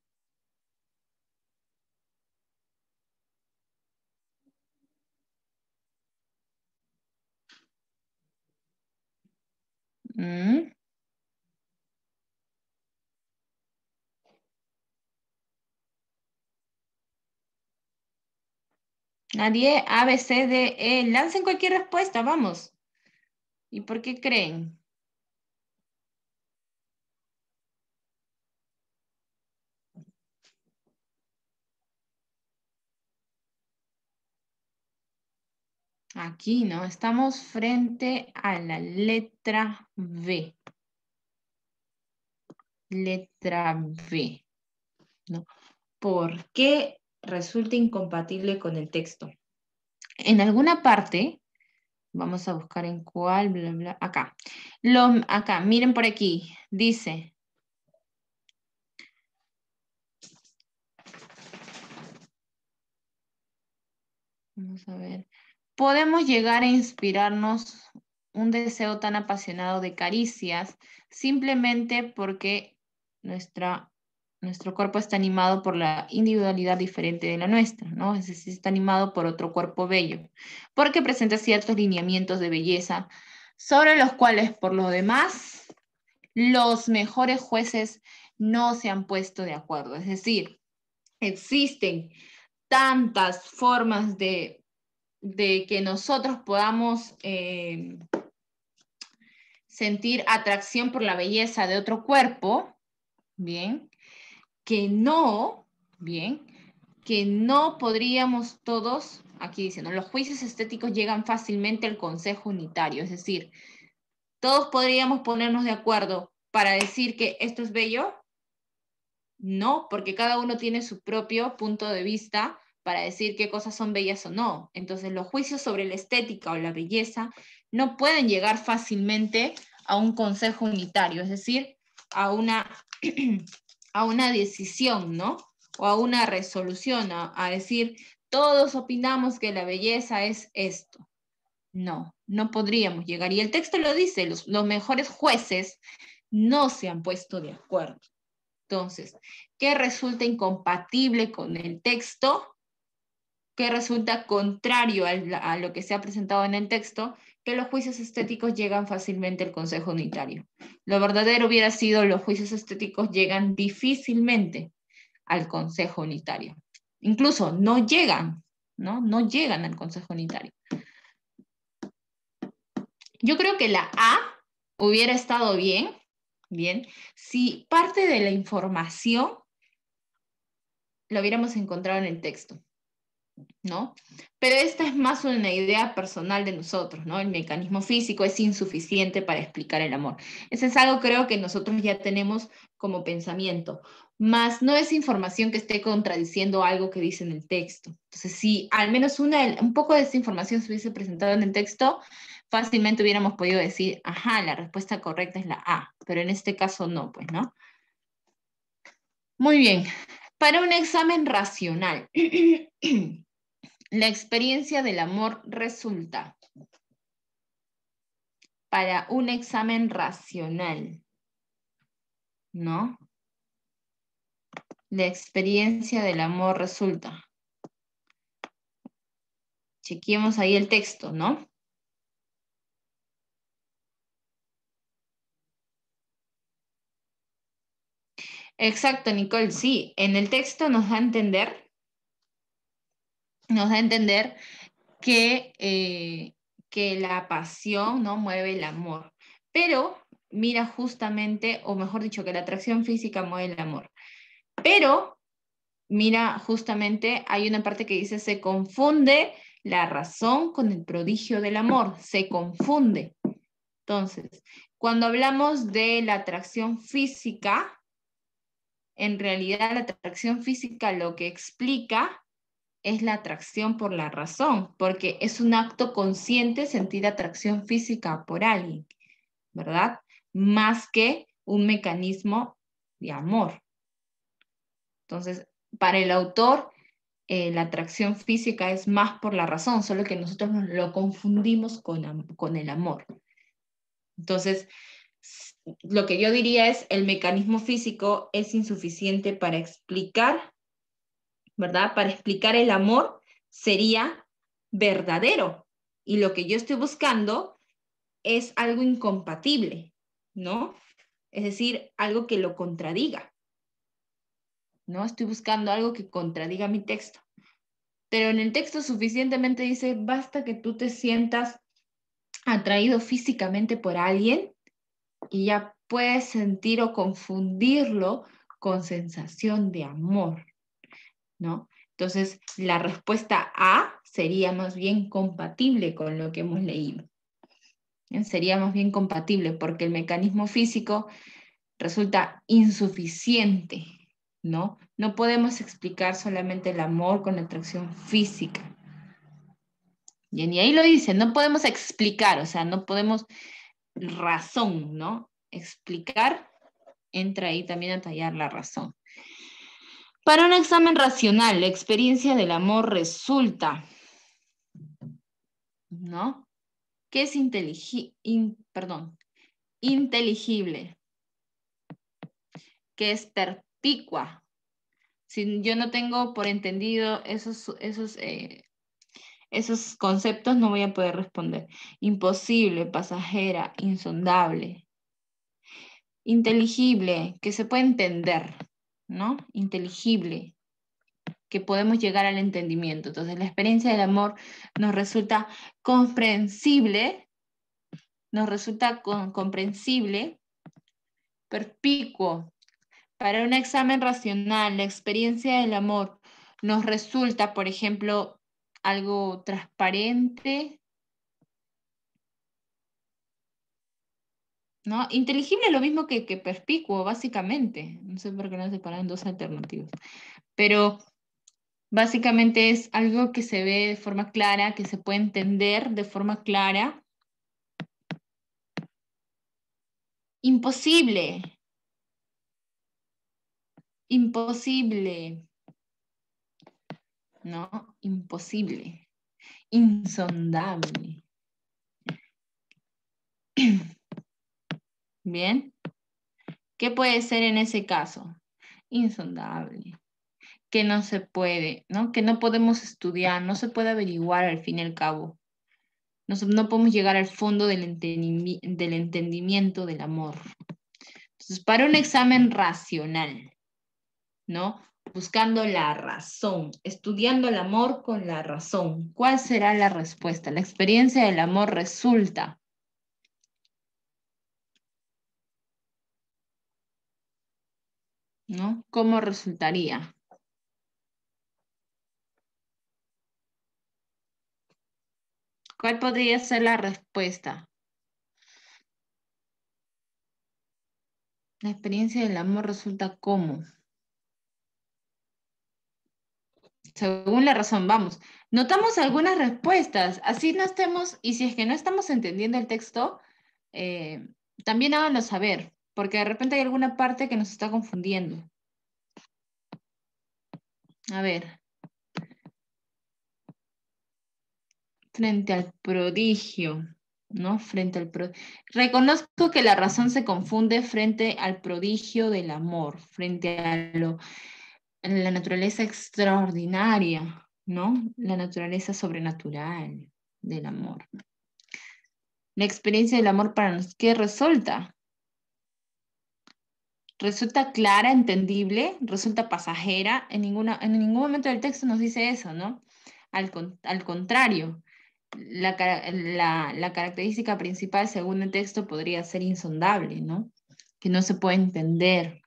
¿Mm? Nadie, A, B, C, D, E. Lancen cualquier respuesta, vamos. ¿Y por qué creen? Aquí, ¿no? Estamos frente a la letra B. Letra B, ¿no? ¿Por qué resulta incompatible con el texto? En alguna parte, vamos a buscar en cuál, bla, bla, acá. Acá, miren por aquí, dice, vamos a ver, podemos llegar a inspirarnos un deseo tan apasionado de caricias simplemente porque nuestro cuerpo está animado por la individualidad diferente de la nuestra, ¿no? Es decir, está animado por otro cuerpo bello, porque presenta ciertos lineamientos de belleza sobre los cuales, por lo demás, los mejores jueces no se han puesto de acuerdo. Es decir, existen tantas formas de que nosotros podamos sentir atracción por la belleza de otro cuerpo, bien, que no, bien, que no podríamos todos, aquí diciendo, los juicios estéticos llegan fácilmente al Consejo Unitario, es decir, todos podríamos ponernos de acuerdo para decir que esto es bello, no, porque cada uno tiene su propio punto de vista para decir qué cosas son bellas o no. Entonces, los juicios sobre la estética o la belleza no pueden llegar fácilmente a un consejo unitario, es decir, a una, a una decisión, ¿no? O a una resolución, a decir, todos opinamos que la belleza es esto. No, no podríamos llegar. Y el texto lo dice, los mejores jueces no se han puesto de acuerdo. Entonces, ¿qué resulta incompatible con el texto? ¿Qué resulta contrario a lo que se ha presentado en el texto? Que los juicios estéticos llegan fácilmente al Consejo Unitario. Lo verdadero hubiera sido los juicios estéticos llegan difícilmente al Consejo Unitario. Incluso no llegan, ¿no? No llegan al Consejo Unitario. Yo creo que la A hubiera estado bien, si parte de la información lo hubiéramos encontrado en el texto, ¿no? Pero esta es más una idea personal de nosotros, ¿no? El mecanismo físico es insuficiente para explicar el amor. Eso es algo creo que nosotros ya tenemos como pensamiento, más no es información que esté contradiciendo algo que dice en el texto. Entonces, si al menos un poco de esa información se hubiese presentado en el texto, fácilmente hubiéramos podido decir, ajá, la respuesta correcta es la A, pero en este caso no, pues, ¿no? Muy bien. Para un examen racional, la experiencia del amor resulta. Para un examen racional, ¿no? La experiencia del amor resulta. Chequeemos ahí el texto, ¿no? Exacto, Nicole, sí. En el texto nos da a entender que la pasión no mueve el amor. Pero mira justamente, o mejor dicho, que la atracción física mueve el amor. Pero mira justamente, hay una parte que dice, se confunde la razón con el prodigio del amor. Se confunde. Entonces, cuando hablamos de la atracción física, en realidad la atracción física lo que explica es la atracción por la razón, porque es un acto consciente sentir atracción física por alguien, ¿verdad? Más que un mecanismo de amor. Entonces, para el autor, la atracción física es más por la razón, solo que nosotros lo confundimos con el amor. Entonces, lo que yo diría es, el mecanismo físico es insuficiente para explicar, ¿verdad? Para explicar el amor sería verdadero. Y lo que yo estoy buscando es algo incompatible, ¿no? Es decir, algo que lo contradiga, ¿no? Estoy buscando algo que contradiga mi texto. Pero en el texto suficientemente dice, basta que tú te sientas atraído físicamente por alguien y ya puedes sentir o confundirlo con sensación de amor, ¿no? Entonces, la respuesta A sería más bien compatible con lo que hemos leído. Sería más bien compatible porque el mecanismo físico resulta insuficiente, ¿no? No podemos explicar solamente el amor con la atracción física. Bien, y ahí lo dice, no podemos explicar, o sea, no podemos razón, ¿no? Explicar, entra ahí también a tallar la razón. Para un examen racional, la experiencia del amor resulta, ¿no? ¿Qué es inteligible? ¿Qué es perspicua? Si yo no tengo por entendido esos conceptos, no voy a poder responder. Imposible, pasajera, insondable. Inteligible, que se puede entender, ¿no? Inteligible, que podemos llegar al entendimiento. Entonces, la experiencia del amor nos resulta comprensible, comprensible, perspicuo. Para un examen racional, la experiencia del amor nos resulta, por ejemplo, algo transparente, ¿no? Inteligible es lo mismo que perspicuo, básicamente. No sé por qué no separan dos alternativas. Pero básicamente es algo que se ve de forma clara, que se puede entender de forma clara. Imposible. Imposible. ¿No? Imposible. Insondable. Bien. ¿Qué puede ser en ese caso? Insondable. Que no se puede, ¿no? Que no podemos estudiar, no se puede averiguar al fin y al cabo. No podemos llegar al fondo del entendimiento del amor. Entonces, para un examen racional, ¿no? Buscando la razón, estudiando el amor con la razón. ¿Cuál será la respuesta? La experiencia del amor resulta. ¿No? ¿Cómo resultaría? ¿Cuál podría ser la respuesta? La experiencia del amor resulta ¿cómo? Según la razón, vamos. Notamos algunas respuestas, así no estemos, y si es que no estamos entendiendo el texto, eh, también háganlo saber, porque de repente hay alguna parte que nos está confundiendo. A ver. Frente al prodigio, ¿no? Frente al Reconozco que la razón se confunde frente al prodigio del amor, frente a la naturaleza extraordinaria, ¿no? La naturaleza sobrenatural del amor. La experiencia del amor para nosotros, ¿qué resulta? Resulta clara, entendible, resulta pasajera. En ningún momento del texto nos dice eso, ¿no? Al contrario, la característica principal, según el texto, podría ser insondable, ¿no? Que no se puede entender,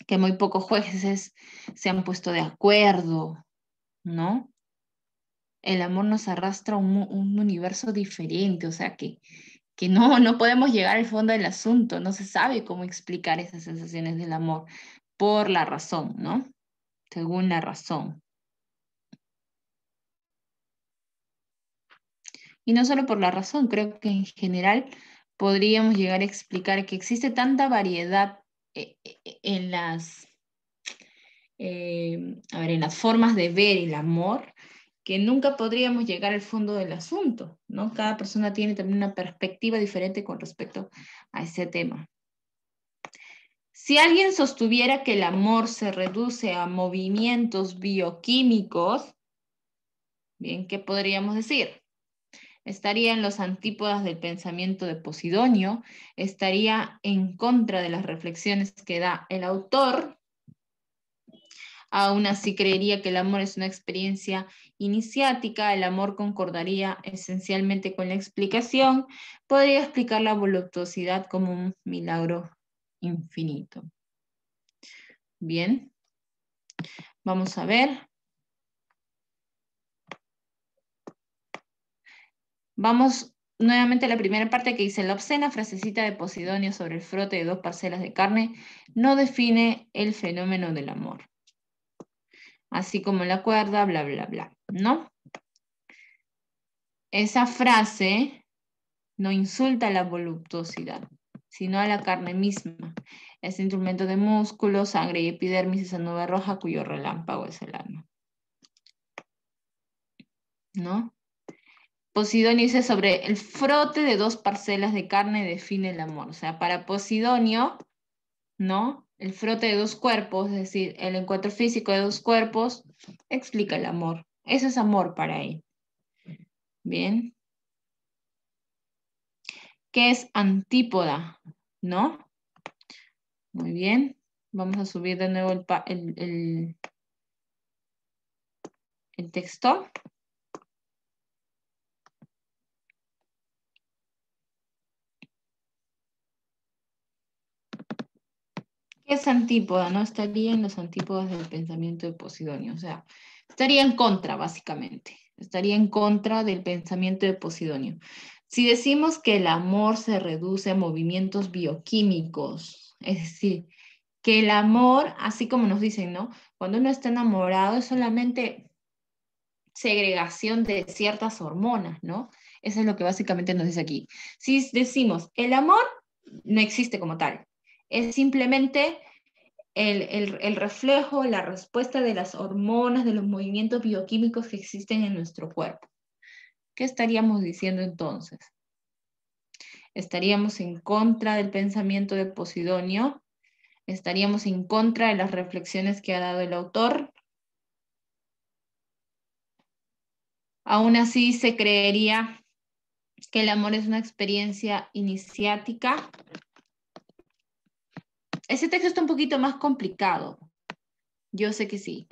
que muy pocos jueces se han puesto de acuerdo, ¿no? El amor nos arrastra a un universo diferente, o sea que no podemos llegar al fondo del asunto, no se sabe cómo explicar esas sensaciones del amor por la razón, ¿no? Según la razón. Y no solo por la razón, creo que en general podríamos llegar a explicar que existe tanta variedad en en las formas de ver el amor que nunca podríamos llegar al fondo del asunto, ¿no? Cada persona tiene también una perspectiva diferente con respecto a ese tema. Si alguien sostuviera que el amor se reduce a movimientos bioquímicos, bien, ¿qué podríamos decir? Estaría en los antípodas del pensamiento de Posidonio, estaría en contra de las reflexiones que da el autor. Aún así creería que el amor es una experiencia iniciática, el amor concordaría esencialmente con la explicación, podría explicar la voluptuosidad como un milagro infinito. Bien, vamos a ver. Vamos nuevamente a la primera parte que dice, la obscena frasecita de Posidonio sobre el frote de 2 parcelas de carne no define el fenómeno del amor. Así como la cuerda, bla, bla, bla, ¿no? Esa frase no insulta a la voluptuosidad, sino a la carne misma. Este instrumento de músculo, sangre y epidermis, esa nube roja cuyo relámpago es el alma. ¿No? Posidonio dice sobre el frote de 2 parcelas de carne define el amor. O sea, para Posidonio, ¿no? El frote de 2 cuerpos, es decir, el encuentro físico de 2 cuerpos, explica el amor. Eso es amor para él. Bien. ¿Qué es antípoda? ¿No? Muy bien. Vamos a subir de nuevo el texto. ¿Qué es antípoda? No estaría en los antípodas del pensamiento de Posidonio. O sea, estaría en contra, básicamente. Estaría en contra del pensamiento de Posidonio. Si decimos que el amor se reduce a movimientos bioquímicos, es decir, que el amor, así como nos dicen, ¿no? Cuando uno está enamorado es solamente segregación de ciertas hormonas, ¿no? Eso es lo que básicamente nos dice aquí. Si decimos, el amor no existe como tal, es simplemente el reflejo, la respuesta de las hormonas, de los movimientos bioquímicos que existen en nuestro cuerpo. ¿Qué estaríamos diciendo entonces? ¿Estaríamos en contra del pensamiento de Posidonio? ¿Estaríamos en contra de las reflexiones que ha dado el autor? Aún así se creería que el amor es una experiencia iniciática. Ese texto está un poquito más complicado. Yo sé que sí.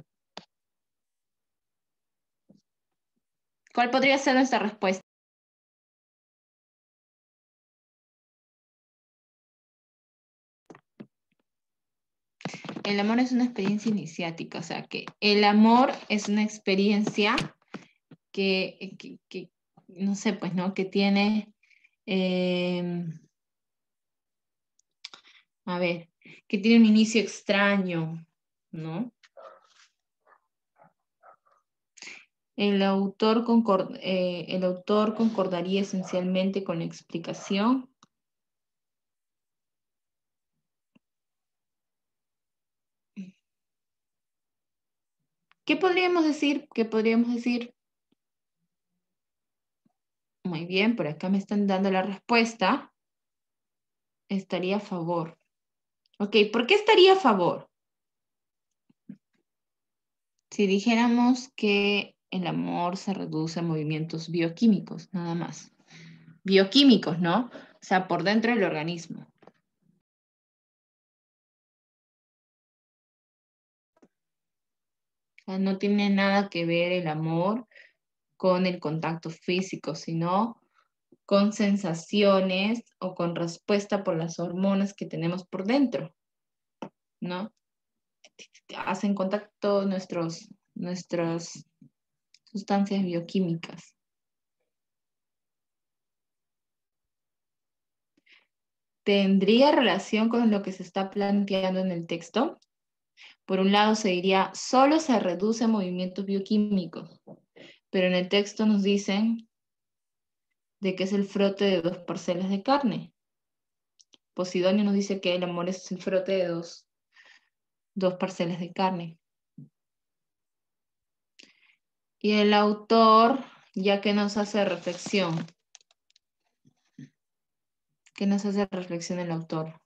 ¿Cuál podría ser nuestra respuesta? El amor es una experiencia iniciática, o sea que el amor es una experiencia que no sé, pues, ¿no? Que tiene, a ver, que tiene un inicio extraño, ¿no? El autor concordaría esencialmente con la explicación. ¿Qué podríamos decir? ¿Qué podríamos decir? Muy bien, por acá me están dando la respuesta. Estaría a favor. Ok, ¿por qué estaría a favor? Si dijéramos que el amor se reduce a movimientos bioquímicos, nada más. Bioquímicos, ¿no? O sea, por dentro del organismo. O sea, no tiene nada que ver el amor con el contacto físico, sino con sensaciones o con respuesta por las hormonas que tenemos por dentro, ¿no? Hacen contacto nuestras sustancias bioquímicas. ¿Tendría relación con lo que se está planteando en el texto? Por un lado se diría, solo se reduce a movimientos bioquímicos, pero en el texto nos dicen de que es el frote de 2 parcelas de carne. Posidonio nos dice que el amor es el frote de dos parcelas de carne. Y el autor, ya que nos hace reflexión, ¿qué nos hace reflexión el autor?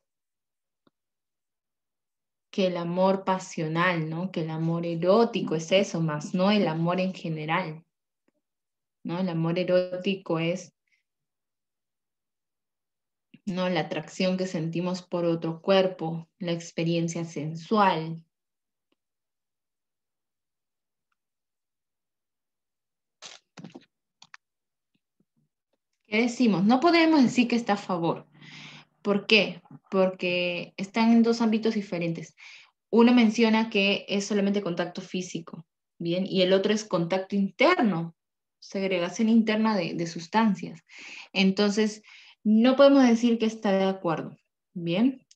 Que el amor pasional, ¿no? Que el amor erótico es eso más, no el amor en general, ¿no? El amor erótico es, ¿no? La atracción que sentimos por otro cuerpo, la experiencia sensual. ¿Qué decimos? No podemos decir que está a favor. ¿Por qué? Porque están en dos ámbitos diferentes. Uno menciona que es solamente contacto físico, ¿bien? Y el otro es contacto interno, segregación interna de sustancias. Entonces, no podemos decir que está de acuerdo. Bien,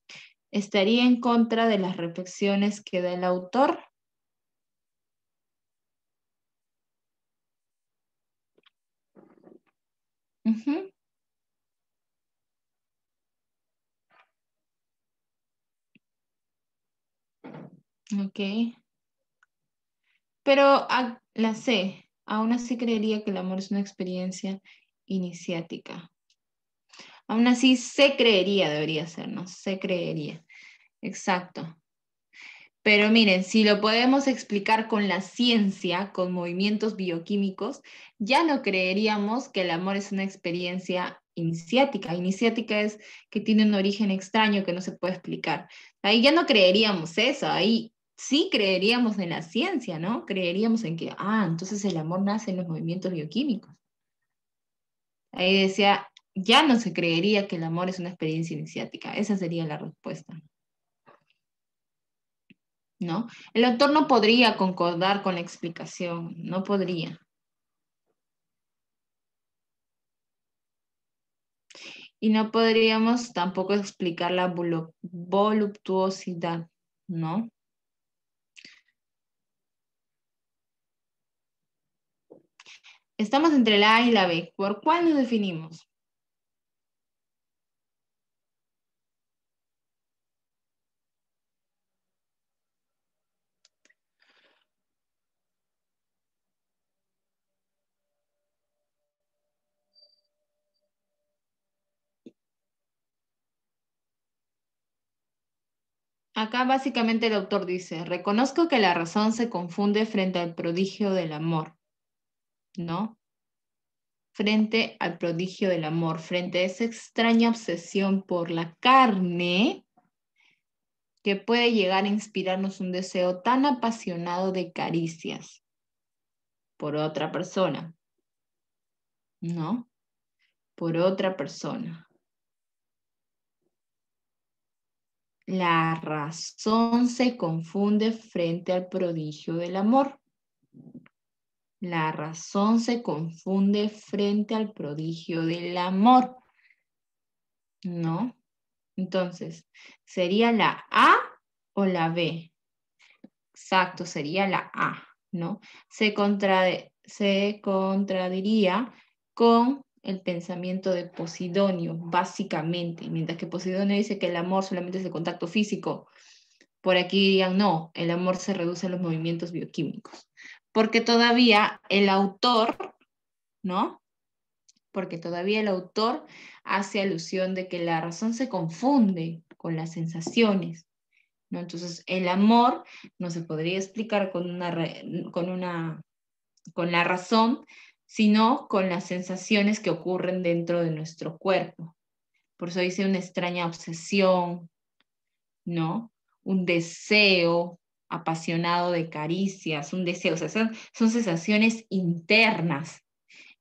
estaría en contra de las reflexiones que da el autor. Ujú. Ok. Pero la C, aún así creería que el amor es una experiencia iniciática. Aún así se creería, debería ser, ¿no? Se creería. Exacto. Pero miren, si lo podemos explicar con la ciencia, con movimientos bioquímicos, ya no creeríamos que el amor es una experiencia iniciática. Iniciática es que tiene un origen extraño que no se puede explicar. Ahí ya no creeríamos eso, ahí sí creeríamos en la ciencia, ¿no? Creeríamos en que, entonces el amor nace en los movimientos bioquímicos. Ahí decía, ya no se creería que el amor es una experiencia iniciática. Esa sería la respuesta. ¿No? El autor no podría concordar con la explicación, no podría. Y no podríamos tampoco explicar la voluptuosidad, ¿no? Estamos entre la A y la B. ¿Por cuál nos definimos? Acá básicamente el autor dice, reconozco que la razón se confunde frente al prodigio del amor, ¿no? Frente al prodigio del amor, frente a esa extraña obsesión por la carne que puede llegar a inspirarnos un deseo tan apasionado de caricias por otra persona, ¿no? Por otra persona. La razón se confunde frente al prodigio del amor. La razón se confunde frente al prodigio del amor, ¿no? Entonces, ¿sería la A o la B? Exacto, sería la A, ¿no? Se contradiría con el pensamiento de Posidonio, básicamente, mientras que Posidonio dice que el amor solamente es el contacto físico, por aquí dirían, no, el amor se reduce a los movimientos bioquímicos, porque todavía el autor, ¿no? Porque todavía el autor hace alusión de que la razón se confunde con las sensaciones, ¿no? Entonces, el amor no se podría explicar con la razón, sino con las sensaciones que ocurren dentro de nuestro cuerpo. Por eso dice una extraña obsesión, ¿no? Un deseo apasionado de caricias, un deseo, o sea, son sensaciones internas.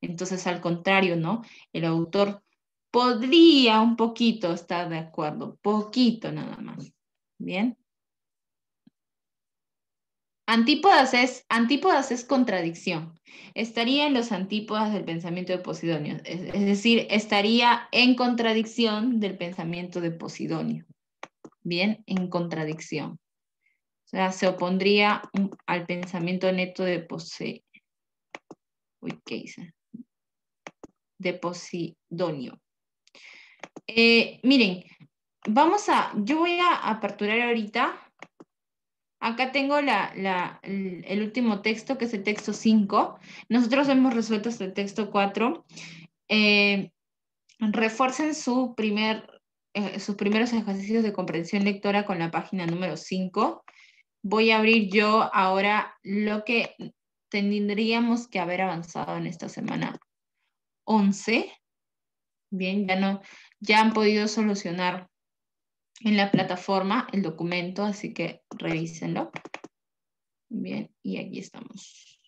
Entonces, al contrario, ¿no? El autor podría un poquito estar de acuerdo, poquito nada más. ¿Bien? Antípodas es contradicción. Estaría en los antípodas del pensamiento de Posidonio, es decir, estaría en contradicción del pensamiento de Posidonio. Bien, en contradicción. O sea, se opondría al pensamiento neto de ¿qué hice? De Posidonio. Miren, yo voy a aperturar ahorita. Acá tengo el último texto, que es el texto 5. Nosotros hemos resuelto hasta el texto 4. Refuercen sus primeros ejercicios de comprensión lectora con la página número 5. Voy a abrir yo ahora lo que tendríamos que haber avanzado en esta semana 11. Bien, ya han podido solucionar en la plataforma el documento, así que revísenlo. Bien, y aquí estamos,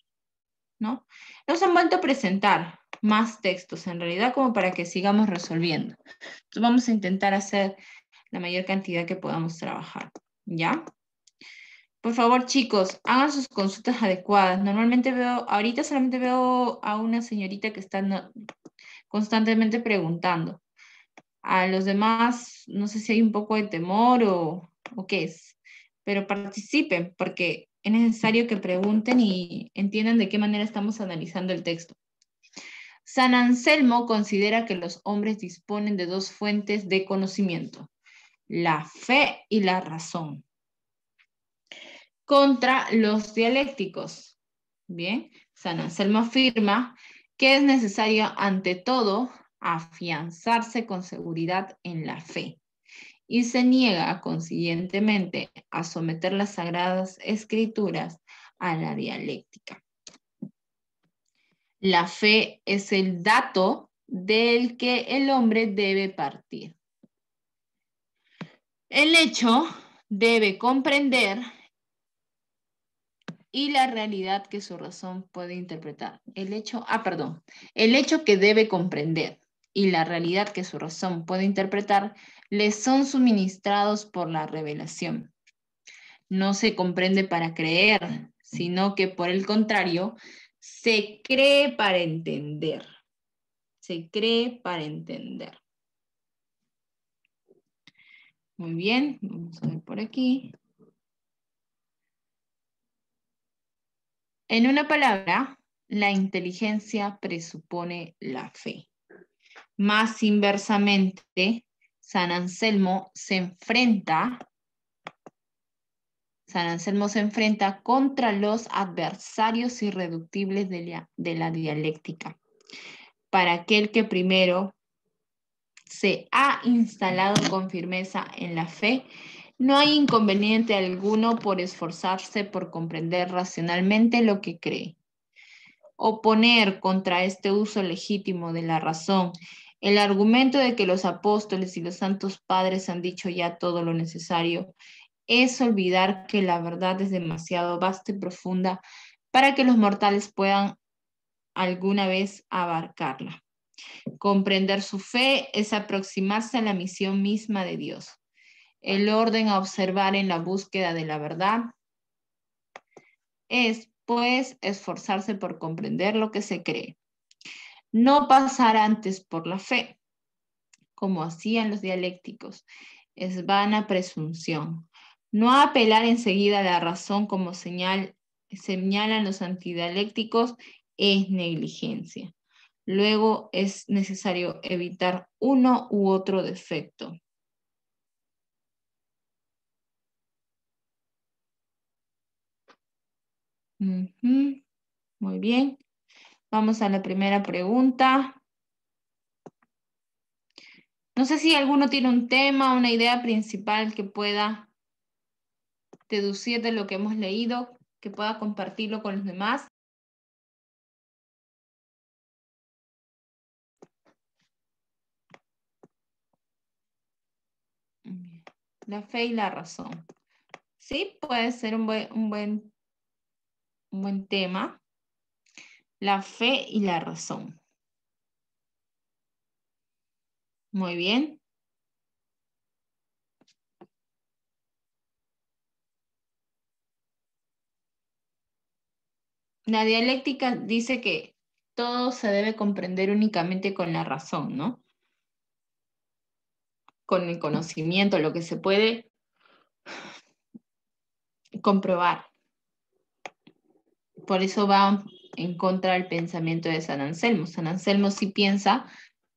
¿no? Nos han vuelto a presentar más textos, en realidad, como para que sigamos resolviendo. Entonces vamos a intentar hacer la mayor cantidad que podamos trabajar, ¿ya? Por favor, chicos, hagan sus consultas adecuadas. Normalmente veo, ahorita solamente veo a una señorita que está constantemente preguntando. A los demás, no sé si hay un poco de temor o qué es, pero participen porque es necesario que pregunten y entiendan de qué manera estamos analizando el texto. San Anselmo considera que los hombres disponen de dos fuentes de conocimiento, la fe y la razón, contra los dialécticos. Bien, San Anselmo afirma que es necesario ante todo afianzarse con seguridad en la fe y se niega consiguientemente a someter las sagradas escrituras a la dialéctica. La fe es el dato del que el hombre debe partir. El hecho debe comprender y la realidad que su razón puede interpretar. El hecho que debe comprender y la realidad que su razón puede interpretar le son suministrados por la revelación. No se comprende para creer, sino que por el contrario, se cree para entender. Se cree para entender. Muy bien, vamos a ver por aquí. En una palabra, la inteligencia presupone la fe. Más inversamente, San Anselmo se enfrenta contra los adversarios irreductibles de la dialéctica. Para aquel que primero se ha instalado con firmeza en la fe, no hay inconveniente alguno por esforzarse por comprender racionalmente lo que cree. Oponer contra este uso legítimo de la razón el argumento de que los apóstoles y los santos padres han dicho ya todo lo necesario es olvidar que la verdad es demasiado vasta y profunda para que los mortales puedan alguna vez abarcarla. Comprender su fe es aproximarse a la misión misma de Dios. El orden a observar en la búsqueda de la verdad es, pues, esforzarse por comprender lo que se cree. No pasar antes por la fe, como hacían los dialécticos, es vana presunción. No apelar enseguida a la razón como señalan los antidialécticos es negligencia. Luego es necesario evitar uno u otro defecto. Muy bien. Vamos a la primera pregunta. No sé si alguno tiene un tema, una idea principal que pueda deducir de lo que hemos leído, que pueda compartirlo con los demás. La fe y la razón. Sí, puede ser un buen tema. La fe y la razón. Muy bien. La dialéctica dice que todo se debe comprender únicamente con la razón, ¿no? Con el conocimiento, lo que se puede comprobar. Por eso va en contra del pensamiento de San Anselmo. San Anselmo sí piensa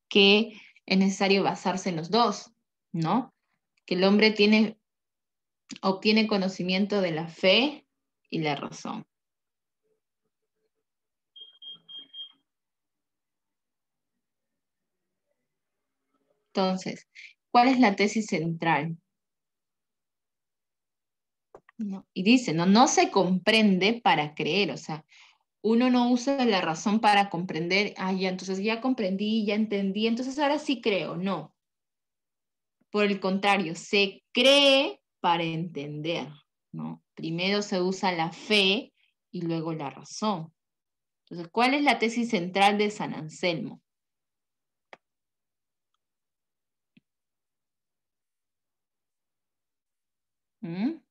que es necesario basarse en los dos, ¿no? Que el hombre obtiene conocimiento de la fe y la razón. Entonces, ¿cuál es la tesis central? ¿No? Y dice, no se comprende para creer, o sea, uno no usa la razón para comprender, ya, entonces ya comprendí, ya entendí, entonces ahora sí creo, no. Por el contrario, se cree para entender, ¿no? Primero se usa la fe y luego la razón. Entonces, ¿cuál es la tesis central de San Anselmo? ¿Mm?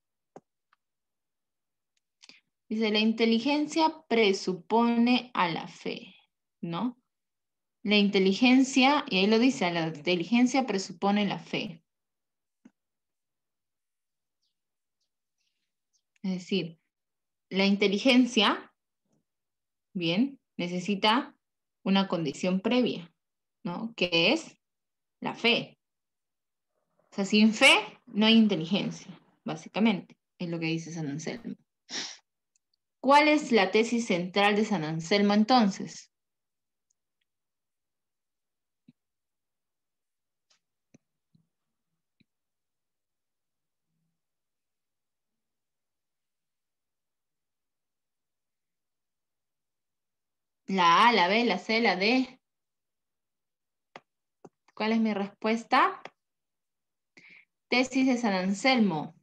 Dice, la inteligencia presupone a la fe, ¿no? La inteligencia, y ahí lo dice, la inteligencia presupone la fe. Es decir, la inteligencia, bien, necesita una condición previa, ¿no? Que es la fe. O sea, sin fe no hay inteligencia, básicamente, es lo que dice San Anselmo. ¿Cuál es la tesis central de San Anselmo entonces? La A, la B, la C, la D. ¿Cuál es mi respuesta? Tesis de San Anselmo.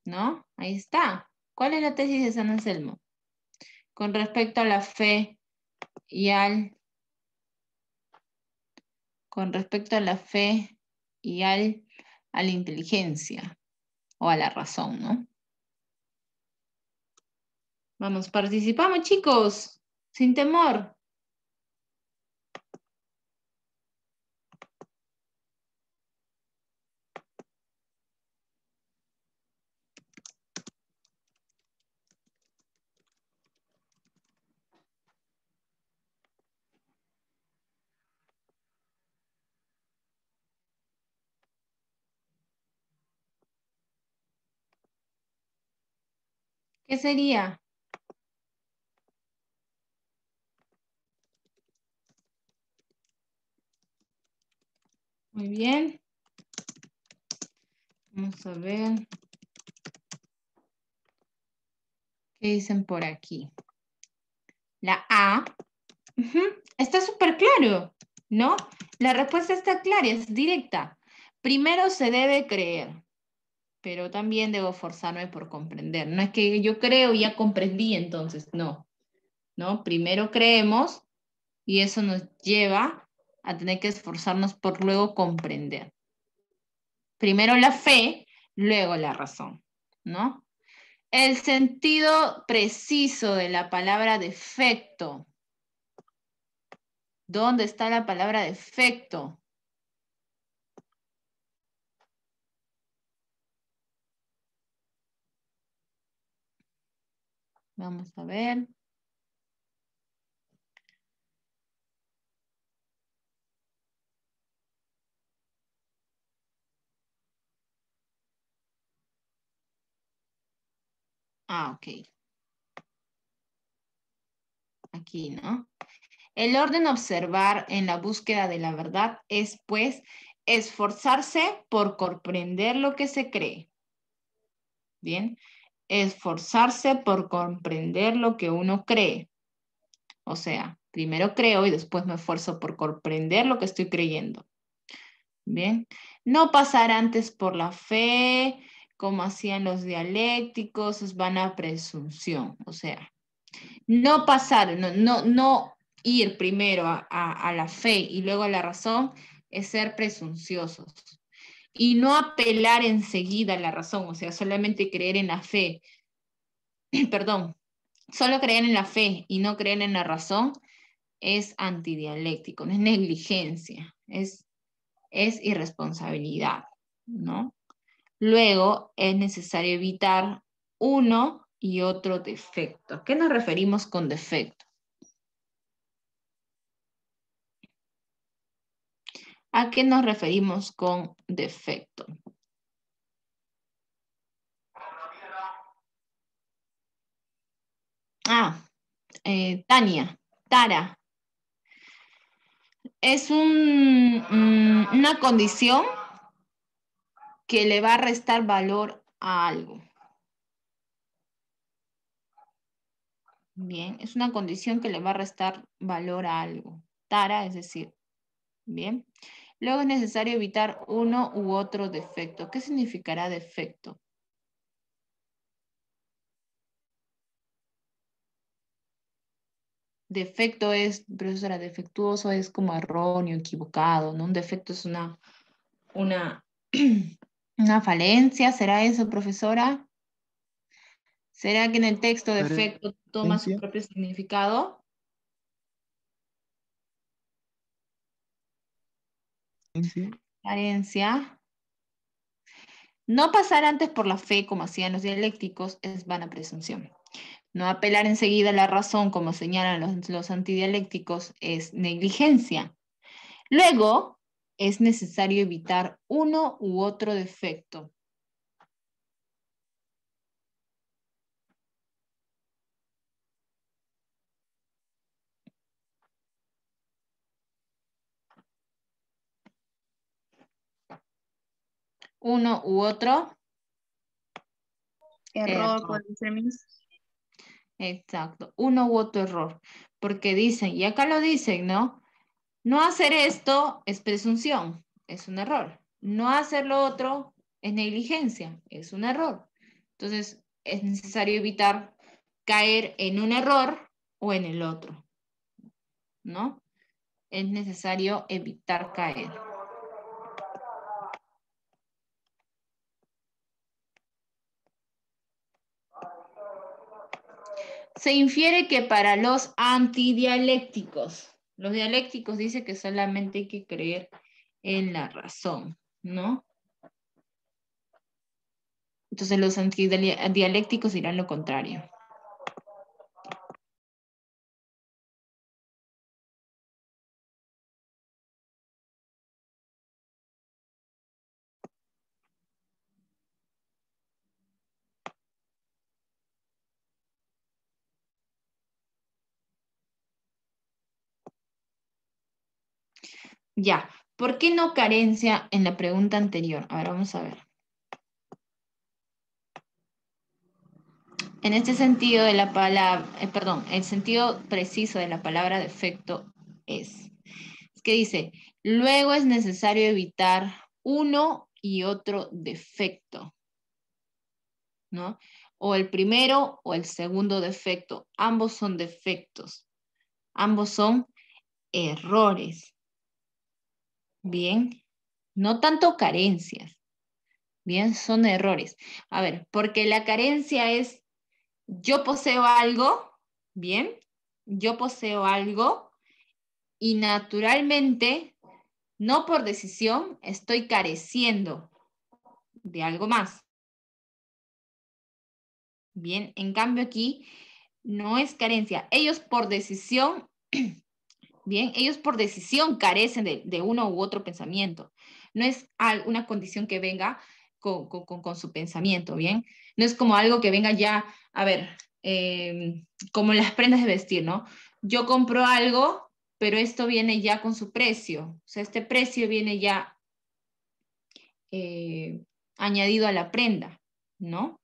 ¿No? Ahí está. ¿Cuál es la tesis de San Anselmo? Con respecto a la fe y con respecto a la fe y a la inteligencia o a la razón, ¿no? Vamos, participamos, chicos, sin temor. ¿Qué sería? Muy bien. Vamos a ver. ¿Qué dicen por aquí? La A. Ujú, está súper claro, ¿no? La respuesta está clara, es directa. Primero se debe creer, pero también debo forzarme por comprender. No es que yo creo y ya comprendí, entonces, no. ¿No? Primero creemos y eso nos lleva a tener que esforzarnos por luego comprender. Primero la fe, luego la razón, ¿no? El sentido preciso de la palabra defecto. ¿Dónde está la palabra defecto? Vamos a ver. Ah, ok. Aquí, ¿no? El orden a observar en la búsqueda de la verdad es, pues, esforzarse por comprender lo que se cree. Bien, esforzarse por comprender lo que uno cree. O sea, primero creo y después me esfuerzo por comprender lo que estoy creyendo. Bien, no pasar antes por la fe, como hacían los dialécticos, es vana presunción. O sea, no pasar, no ir primero a la fe y luego a la razón, es ser presunciosos. Y no apelar enseguida a la razón, o sea, solamente creer en la fe, perdón, solo creer en la fe y no creer en la razón es antidialéctico, no es negligencia, es irresponsabilidad, ¿no? Luego es necesario evitar uno y otro defecto. ¿A qué nos referimos con defecto? ¿A qué nos referimos con defecto? Ah, Tania, Tara, es una condición que le va a restar valor a algo. Bien, es una condición que le va a restar valor a algo. Tara, es decir, bien. Luego es necesario evitar uno u otro defecto. ¿Qué significará defecto? defecto es, profesora, defectuoso es como erróneo, equivocado, ¿no? Un defecto es una, una falencia, ¿será eso, profesora? ¿Será que en el texto defecto toma su Carencia. propio significado? Carencia. Carencia. No pasar antes por la fe, como hacían los dialécticos, es vana presunción. No apelar enseguida a la razón, como señalan los antidialécticos, es negligencia. Luego, es necesario evitar uno u otro defecto. Uno u otro Error, error. puede ser, Miss. Exacto, uno u otro error. Porque dicen, y acá lo dicen, ¿no? No hacer esto es presunción, es un error. No hacer lo otro es negligencia, es un error. Entonces, es necesario evitar caer en un error o en el otro, ¿no? Es necesario evitar caer. Se infiere que para los antidialécticos, los dialécticos dicen que solamente hay que creer en la razón, ¿no? Entonces los antidialécticos dirán lo contrario. Ya, ¿por qué no carencia en la pregunta anterior? A ver, vamos a ver. En este sentido de la palabra, perdón, el sentido preciso de la palabra defecto es que dice, luego es necesario evitar uno y otro defecto, ¿no? O el primero o el segundo defecto. Ambos son defectos. Ambos son errores. Bien, no tanto carencias. Bien, son errores. A ver, porque la carencia es yo poseo algo, bien, yo poseo algo y naturalmente, no por decisión, estoy careciendo de algo más. Bien, en cambio aquí no es carencia. Ellos por decisión, bien, ellos por decisión carecen de uno u otro pensamiento. No es una condición que venga con su pensamiento, ¿bien? No es como algo que venga ya, a ver, como las prendas de vestir, ¿no? Yo compro algo, pero esto viene ya con su precio. O sea, este precio viene ya añadido a la prenda, ¿no?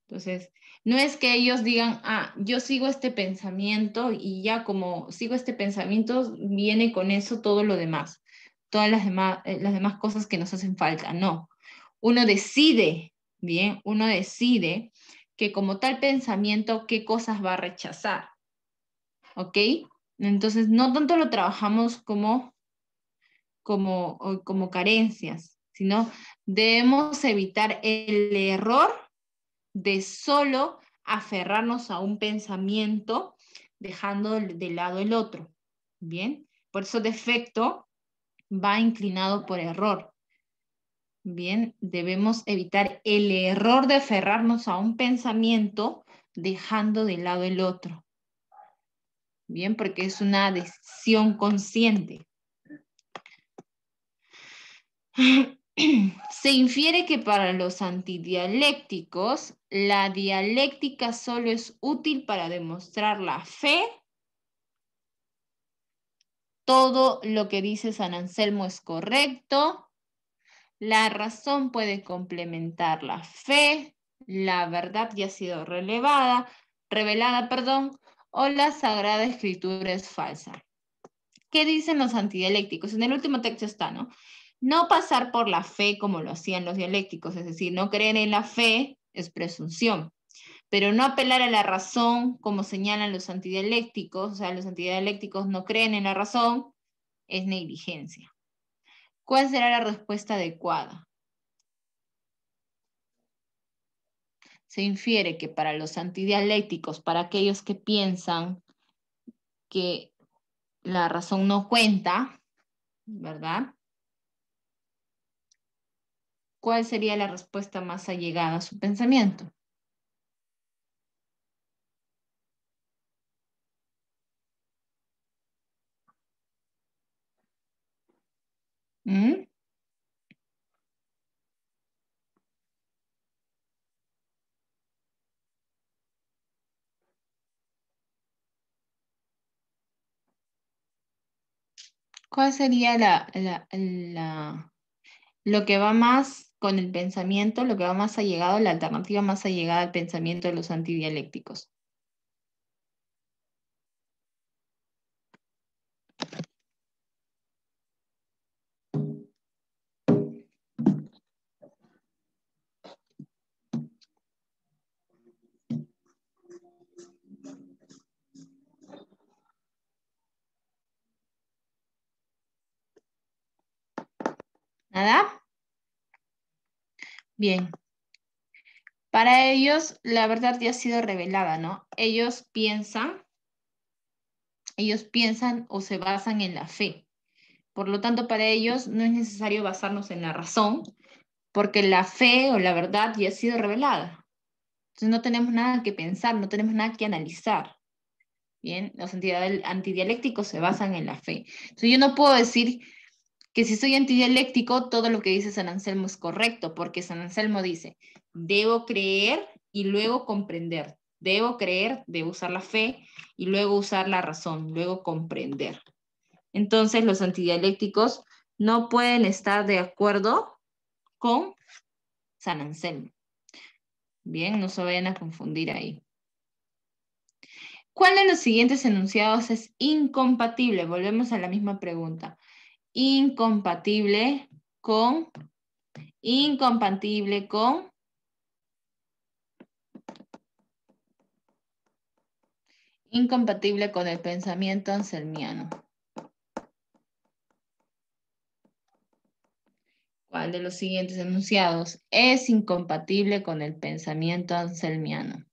Entonces, no es que ellos digan, ah, yo sigo este pensamiento y ya como sigo este pensamiento, viene con eso todo lo demás, todas las demás cosas que nos hacen falta. No, uno decide, bien, uno decide que como tal pensamiento, qué cosas va a rechazar, ¿ok? Entonces, no tanto lo trabajamos como carencias, sino debemos evitar el error de solo aferrarnos a un pensamiento dejando de lado el otro. Bien, por eso defecto va inclinado por error. Bien, debemos evitar el error de aferrarnos a un pensamiento dejando de lado el otro. Bien, porque es una decisión consciente. Se infiere que para los antidialécticos, la dialéctica solo es útil para demostrar la fe. Todo lo que dice San Anselmo es correcto. La razón puede complementar la fe. La verdad ya ha sido revelada, perdón, o la Sagrada Escritura es falsa. ¿Qué dicen los antidialécticos? En el último texto está, ¿no? No pasar por la fe como lo hacían los dialécticos, es decir, no creer en la fe es presunción. pero no apelar a la razón, como señalan los antidialécticos, o sea, los antidialécticos no creen en la razón, es negligencia. ¿Cuál será la respuesta adecuada? Se infiere que para los antidialécticos, para aquellos que piensan que la razón no cuenta, ¿verdad? ¿Cuál sería la respuesta más allegada a su pensamiento? ¿Mm? ¿Cuál sería lo que va más con el pensamiento, lo que va más allegado, la alternativa más allegada al pensamiento de los antidialécticos? ¿Nada? Bien. Para ellos, la verdad ya ha sido revelada, ¿no? Ellos piensan o se basan en la fe. Por lo tanto, para ellos no es necesario basarnos en la razón, porque la fe o la verdad ya ha sido revelada. Entonces no tenemos nada que pensar, no tenemos nada que analizar. Bien, los antidialécticos se basan en la fe. Entonces yo no puedo decir que si soy antidialéctico, todo lo que dice San Anselmo es correcto, porque San Anselmo dice, debo creer y luego comprender. Debo creer, debo usar la fe y luego usar la razón, luego comprender. Entonces los antidialécticos no pueden estar de acuerdo con San Anselmo. Bien, no se vayan a confundir ahí. ¿Cuál de los siguientes enunciados es incompatible? Volvemos a la misma pregunta. Incompatible con, incompatible con, incompatible con el pensamiento anselmiano. ¿Cuál de los siguientes enunciados es incompatible con el pensamiento anselmiano?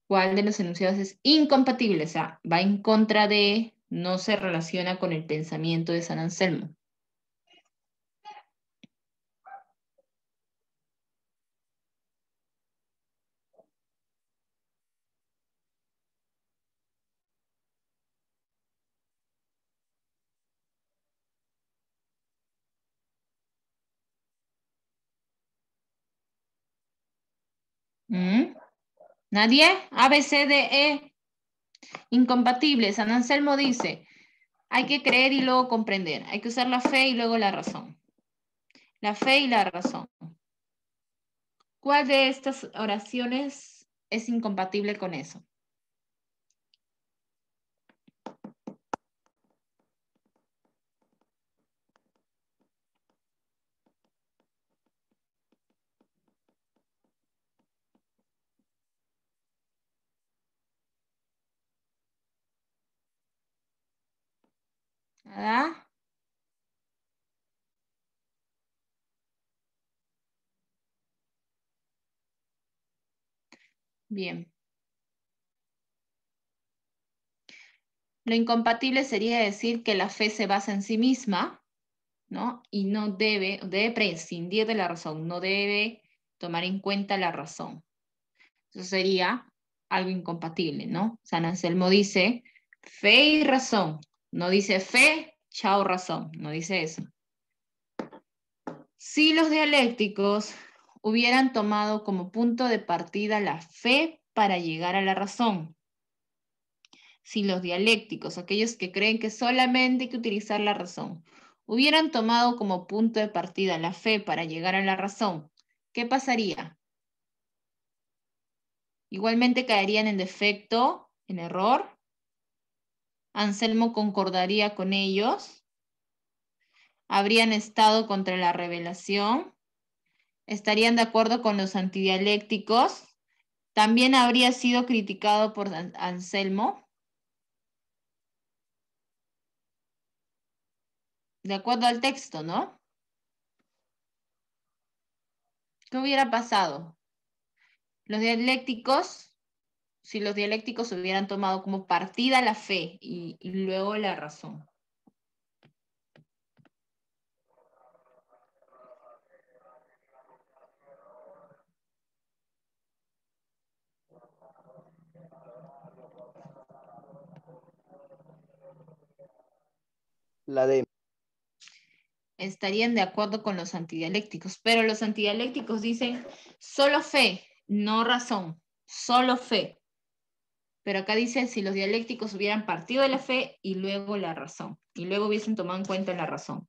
¿Cuál de los enunciados es incompatible? O sea, va en contra de, no se relaciona con el pensamiento de San Anselmo. ¿Mm? ¿Nadie? A, B, C, D, E. Incompatible. San Anselmo dice, hay que creer y luego comprender. Hay que usar la fe y luego la razón. La fe y la razón. ¿Cuál de estas oraciones es incompatible con eso? ¿Nada? Bien. Lo incompatible sería decir que la fe se basa en sí misma, ¿no? Y no debe prescindir de la razón, no debe tomar en cuenta la razón. Eso sería algo incompatible, ¿no? San Anselmo dice fe y razón, no dice fe, chao razón, no dice eso. Si los dialécticos hubieran tomado como punto de partida la fe para llegar a la razón, si los dialécticos, aquellos que creen que solamente hay que utilizar la razón, hubieran tomado como punto de partida la fe para llegar a la razón, ¿qué pasaría? Igualmente caerían en defecto, en error. Anselmo concordaría con ellos. habrían estado contra la revelación, estarían de acuerdo con los antidialécticos, también habría sido criticado por Anselmo, de acuerdo al texto, ¿no? ¿Qué hubiera pasado? Los dialécticos, si los dialécticos hubieran tomado como partida la fe y luego la razón. La D. Estarían de acuerdo con los antidialécticos, pero los antidialécticos dicen solo fe, no razón, solo fe. Pero acá dice si los dialécticos hubieran partido de la fe y luego la razón, y luego hubiesen tomado en cuenta la razón.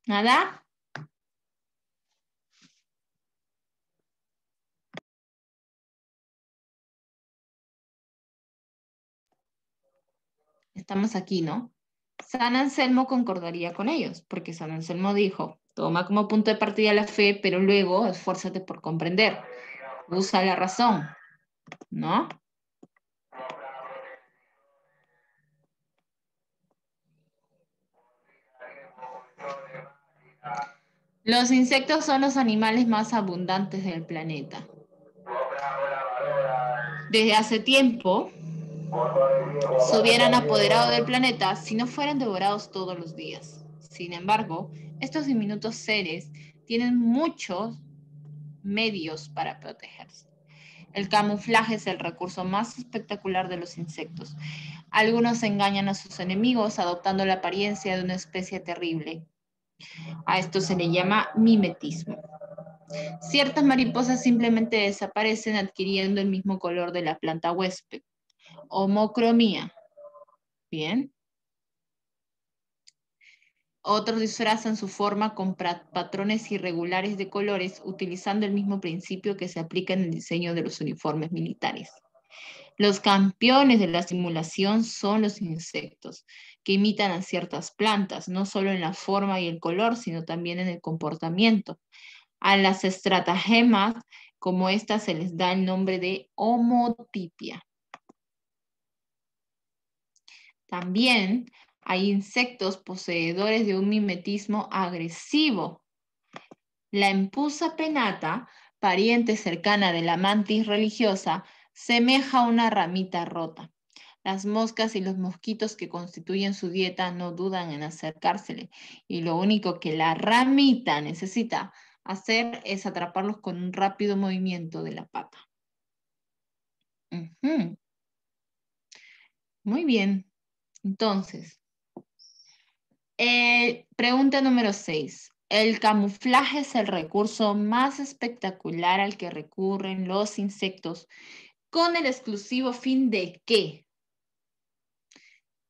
¿Nada? Estamos aquí, ¿no? San Anselmo concordaría con ellos, porque San Anselmo dijo, toma como punto de partida la fe, pero luego esfuérzate por comprender, usa la razón, ¿no? Los insectos son los animales más abundantes del planeta. Desde hace tiempo se hubieran apoderado del planeta si no fueran devorados todos los días. Sin embargo, estos diminutos seres tienen muchos medios para protegerse. El camuflaje es el recurso más espectacular de los insectos. Algunos engañan a sus enemigos adoptando la apariencia de una especie terrible. A esto se le llama mimetismo. Ciertas mariposas simplemente desaparecen adquiriendo el mismo color de la planta huésped. Homocromía. Bien. Otros disfrazan su forma con patrones irregulares de colores utilizando el mismo principio que se aplica en el diseño de los uniformes militares. Los campeones de la simulación son los insectos, que imitan a ciertas plantas, no solo en la forma y el color, sino también en el comportamiento. A las estratagemas como estas se les da el nombre de homotipia. También hay insectos poseedores de un mimetismo agresivo. La empusa penata, pariente cercana de la mantis religiosa, semeja a una ramita rota. Las moscas y los mosquitos que constituyen su dieta no dudan en acercársele y lo único que la ramita necesita hacer es atraparlos con un rápido movimiento de la pata. Ujú. Muy bien. Entonces, pregunta número 6. El camuflaje es el recurso más espectacular al que recurren los insectos con el exclusivo fin de ¿qué?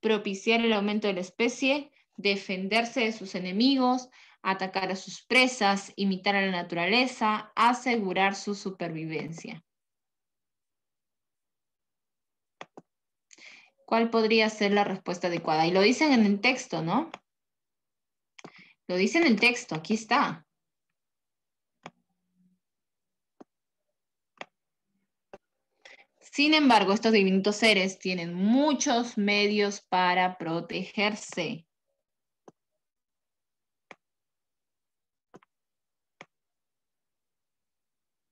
Propiciar el aumento de la especie, defenderse de sus enemigos, atacar a sus presas, imitar a la naturaleza, asegurar su supervivencia. ¿Cuál podría ser la respuesta adecuada? Y lo dicen en el texto, ¿no? Lo dice en el texto, aquí está. Sin embargo, estos diminutos seres tienen muchos medios para protegerse.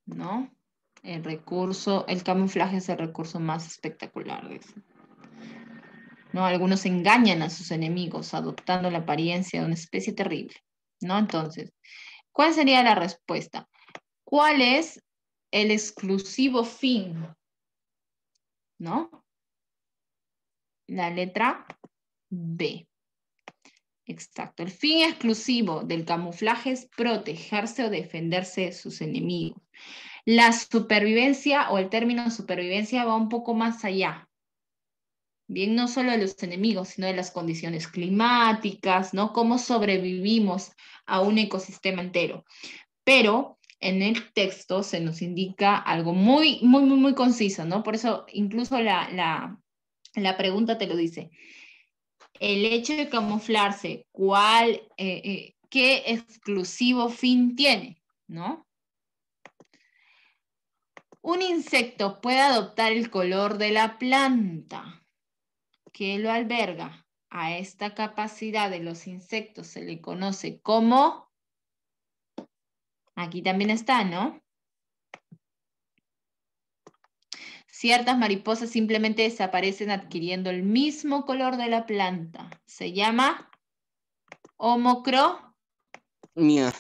¿No? El camuflaje es el recurso más espectacular. ¿No? Algunos engañan a sus enemigos adoptando la apariencia de una especie terrible. ¿No? Entonces, ¿cuál sería la respuesta? ¿Cuál es el exclusivo fin? ¿No? La letra B. Exacto. El fin exclusivo del camuflaje es protegerse o defenderse de sus enemigos. La supervivencia o el término supervivencia va un poco más allá. Bien, no solo de los enemigos, sino de las condiciones climáticas, ¿no? Cómo sobrevivimos a un ecosistema entero. Pero en el texto se nos indica algo muy conciso, ¿no? Por eso incluso la pregunta te lo dice. El hecho de camuflarse, ¿qué exclusivo fin tiene? ¿No? Un insecto puede adoptar el color de la planta que lo alberga. A esta capacidad de los insectos se le conoce como, aquí también está, ¿no? Ciertas mariposas simplemente desaparecen adquiriendo el mismo color de la planta. Se llama Mía.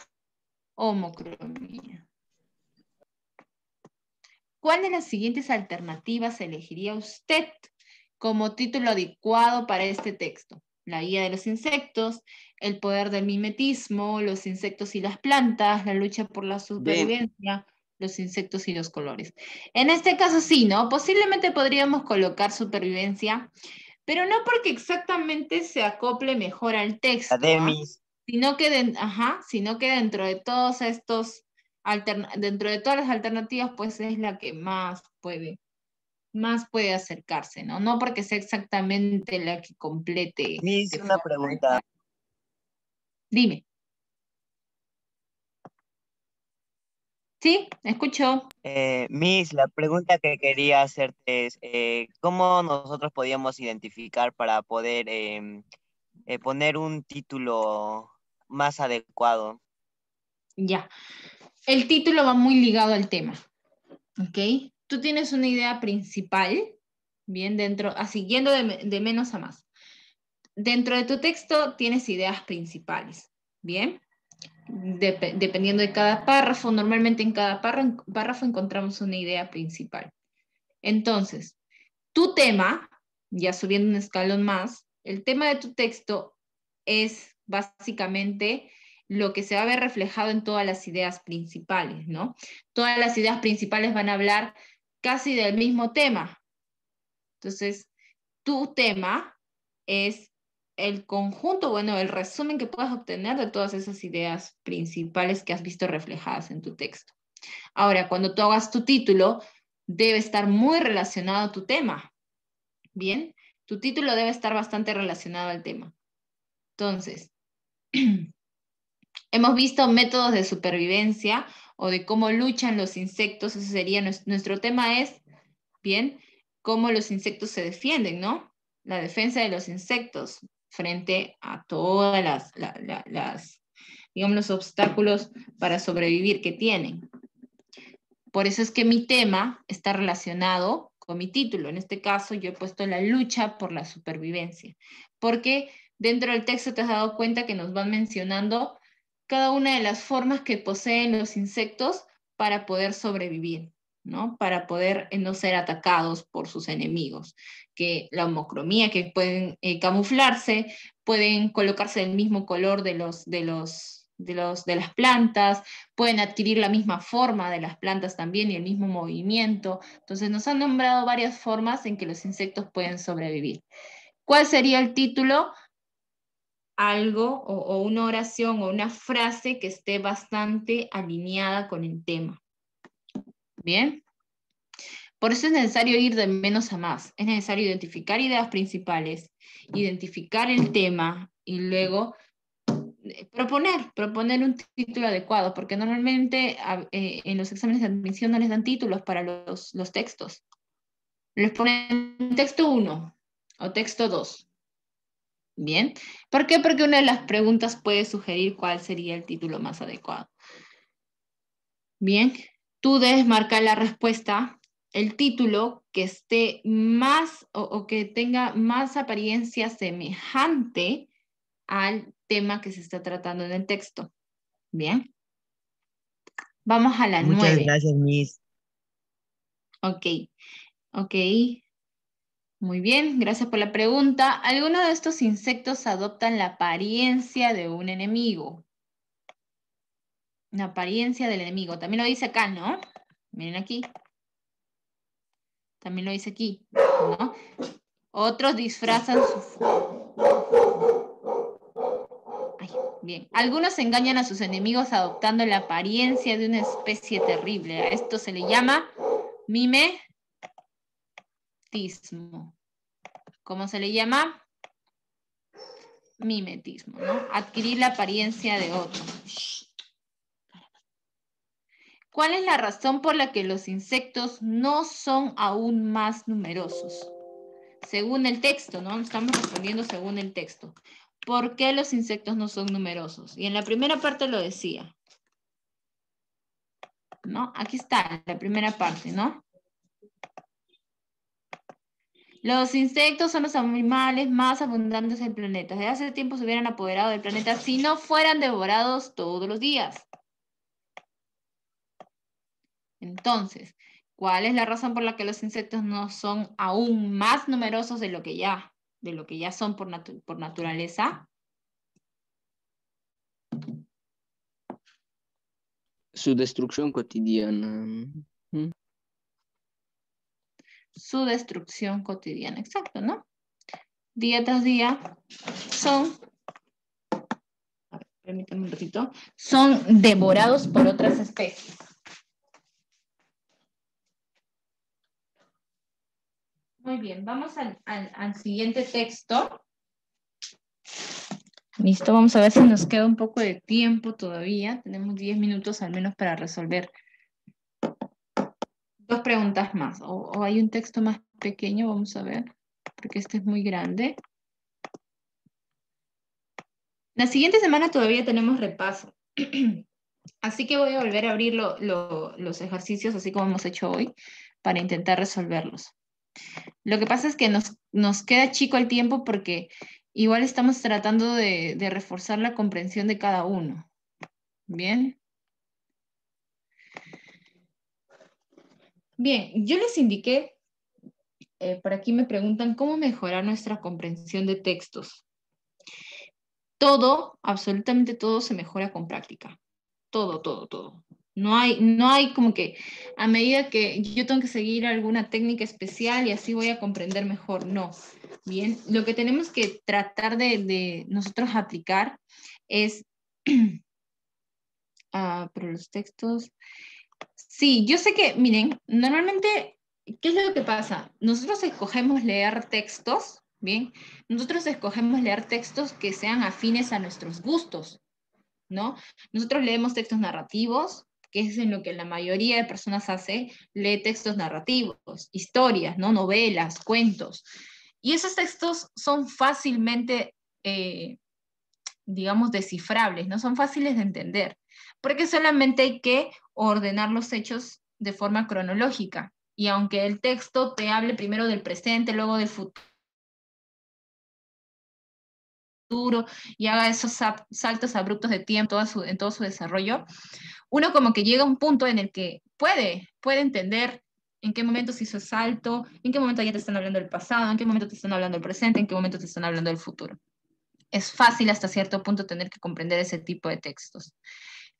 homocromía. ¿Cuál de las siguientes alternativas elegiría usted como título adecuado para este texto? La guía de los insectos, el poder del mimetismo, los insectos y las plantas, la lucha por la D. supervivencia, los insectos y los colores. En este caso sí, ¿no? Posiblemente podríamos colocar supervivencia, pero no porque exactamente se acople mejor al La texto, D, ¿ah? Miss. Sino que dentro de todos estos dentro de todas las alternativas, pues es la que más puede acercarse, ¿no? No porque sea exactamente la que complete Miss, de una forma pregunta. adecuada. Dime. ¿Sí? ¿Escucho? Miss, la pregunta que quería hacerte es, ¿cómo nosotros podíamos identificar para poder poner un título más adecuado? Ya. El título va muy ligado al tema, ¿ok? Tú tienes una idea principal, bien, siguiendo de menos a más. Dentro de tu texto tienes ideas principales, ¿bien? Dependiendo de cada párrafo, normalmente en cada párrafo encontramos una idea principal. Entonces, tu tema, ya subiendo un escalón más, el tema de tu texto es básicamente lo que se va a ver reflejado en todas las ideas principales, ¿no? Todas las ideas principales van a hablar casi del mismo tema. Entonces, tu tema es el conjunto, bueno, el resumen que puedas obtener de todas esas ideas principales que has visto reflejadas en tu texto. Ahora, cuando tú hagas tu título, debe estar muy relacionado a tu tema. Bien, tu título debe estar bastante relacionado al tema. Entonces, hemos visto métodos de supervivencia o de cómo luchan los insectos. Ese sería nuestro tema es, bien, cómo los insectos se defienden, ¿no? La defensa de los insectos frente a todas digamos, los obstáculos para sobrevivir que tienen. Por eso es que mi tema está relacionado con mi título. En este caso, yo he puesto la lucha por la supervivencia, porque dentro del texto te has dado cuenta que nos van mencionando cada una de las formas que poseen los insectos para poder sobrevivir, ¿no? Para poder no ser atacados por sus enemigos. Que la homocromía, que pueden camuflarse, pueden colocarse del mismo color de las plantas, pueden adquirir la misma forma de las plantas también y el mismo movimiento. Entonces nos han nombrado varias formas en que los insectos pueden sobrevivir. ¿Cuál sería el título? Algo o una oración o una frase que esté bastante alineada con el tema. ¿Bien? Por eso es necesario ir de menos a más. Es necesario identificar ideas principales, identificar el tema y luego proponer un título adecuado, porque normalmente en los exámenes de admisión no les dan títulos para los textos. Les ponen texto 1 o texto 2. Bien. ¿Por qué? Porque una de las preguntas puede sugerir cuál sería el título más adecuado. Bien. Tú debes marcar la respuesta, el título que esté más o que tenga más apariencia semejante al tema que se está tratando en el texto. Bien. Vamos a la Muchas 9. gracias, Miss. Ok, ok. Muy bien, gracias por la pregunta. ¿Alguno de estos insectos adoptan la apariencia de un enemigo? La apariencia del enemigo. También lo dice acá, ¿no? Miren aquí. También lo dice aquí, ¿no? Otros disfrazan su... Ay, bien. Algunos engañan a sus enemigos adoptando la apariencia de una especie terrible. A esto se le llama mimetismo. ¿Cómo se le llama? Mimetismo, ¿no? Adquirir la apariencia de otro. ¿Cuál es la razón por la que los insectos no son aún más numerosos? Según el texto, ¿no? Estamos respondiendo según el texto. ¿Por qué los insectos no son numerosos? Y en la primera parte lo decía, ¿no? Aquí está la primera parte, ¿no? Los insectos son los animales más abundantes del planeta. Desde hace tiempo se hubieran apoderado del planeta si no fueran devorados todos los días. Entonces, ¿cuál es la razón por la que los insectos no son aún más numerosos de lo que ya son por naturaleza? Su destrucción cotidiana. Su destrucción cotidiana, exacto, ¿no? Día tras día son, a ver, permítanme un ratito, son devorados por otras especies. Muy bien, vamos al siguiente texto. Listo, vamos a ver si nos queda un poco de tiempo todavía. Tenemos 10 minutos al menos para resolver 2 preguntas más. O hay un texto más pequeño, vamos a ver, porque este es muy grande. La siguiente semana todavía tenemos repaso. Así que voy a volver a abrir los ejercicios, así como hemos hecho hoy, para intentar resolverlos. Lo que pasa es que nos queda chico el tiempo porque igual estamos tratando de reforzar la comprensión de cada uno. ¿Bien? Bien, yo les indiqué, por aquí me preguntan, ¿cómo mejorar nuestra comprensión de textos? Todo, absolutamente todo se mejora con práctica. Todo, todo, todo. No hay como que a medida que yo tengo que seguir alguna técnica especial y así voy a comprender mejor. No. Bien, lo que tenemos que tratar de nosotros aplicar es, pero los textos, sí, yo sé que, miren, normalmente, ¿qué es lo que pasa? Nosotros escogemos leer textos, ¿bien? Nosotros escogemos leer textos que sean afines a nuestros gustos, ¿no? Nosotros leemos textos narrativos, que es en lo que la mayoría de personas hace, lee textos narrativos, historias, ¿no? Novelas, cuentos. Y esos textos son fácilmente, digamos, descifrables, no son fáciles de entender, porque solamente hay que ordenar los hechos de forma cronológica. Y aunque el texto te hable primero del presente, luego del futuro, y haga esos saltos abruptos de tiempo en todo su desarrollo, uno como que llega a un punto en el que puede entender en qué momento se hizo el salto, en qué momento ya te están hablando del pasado, en qué momento te están hablando del presente, en qué momento te están hablando del futuro. Es fácil hasta cierto punto tener que comprender ese tipo de textos.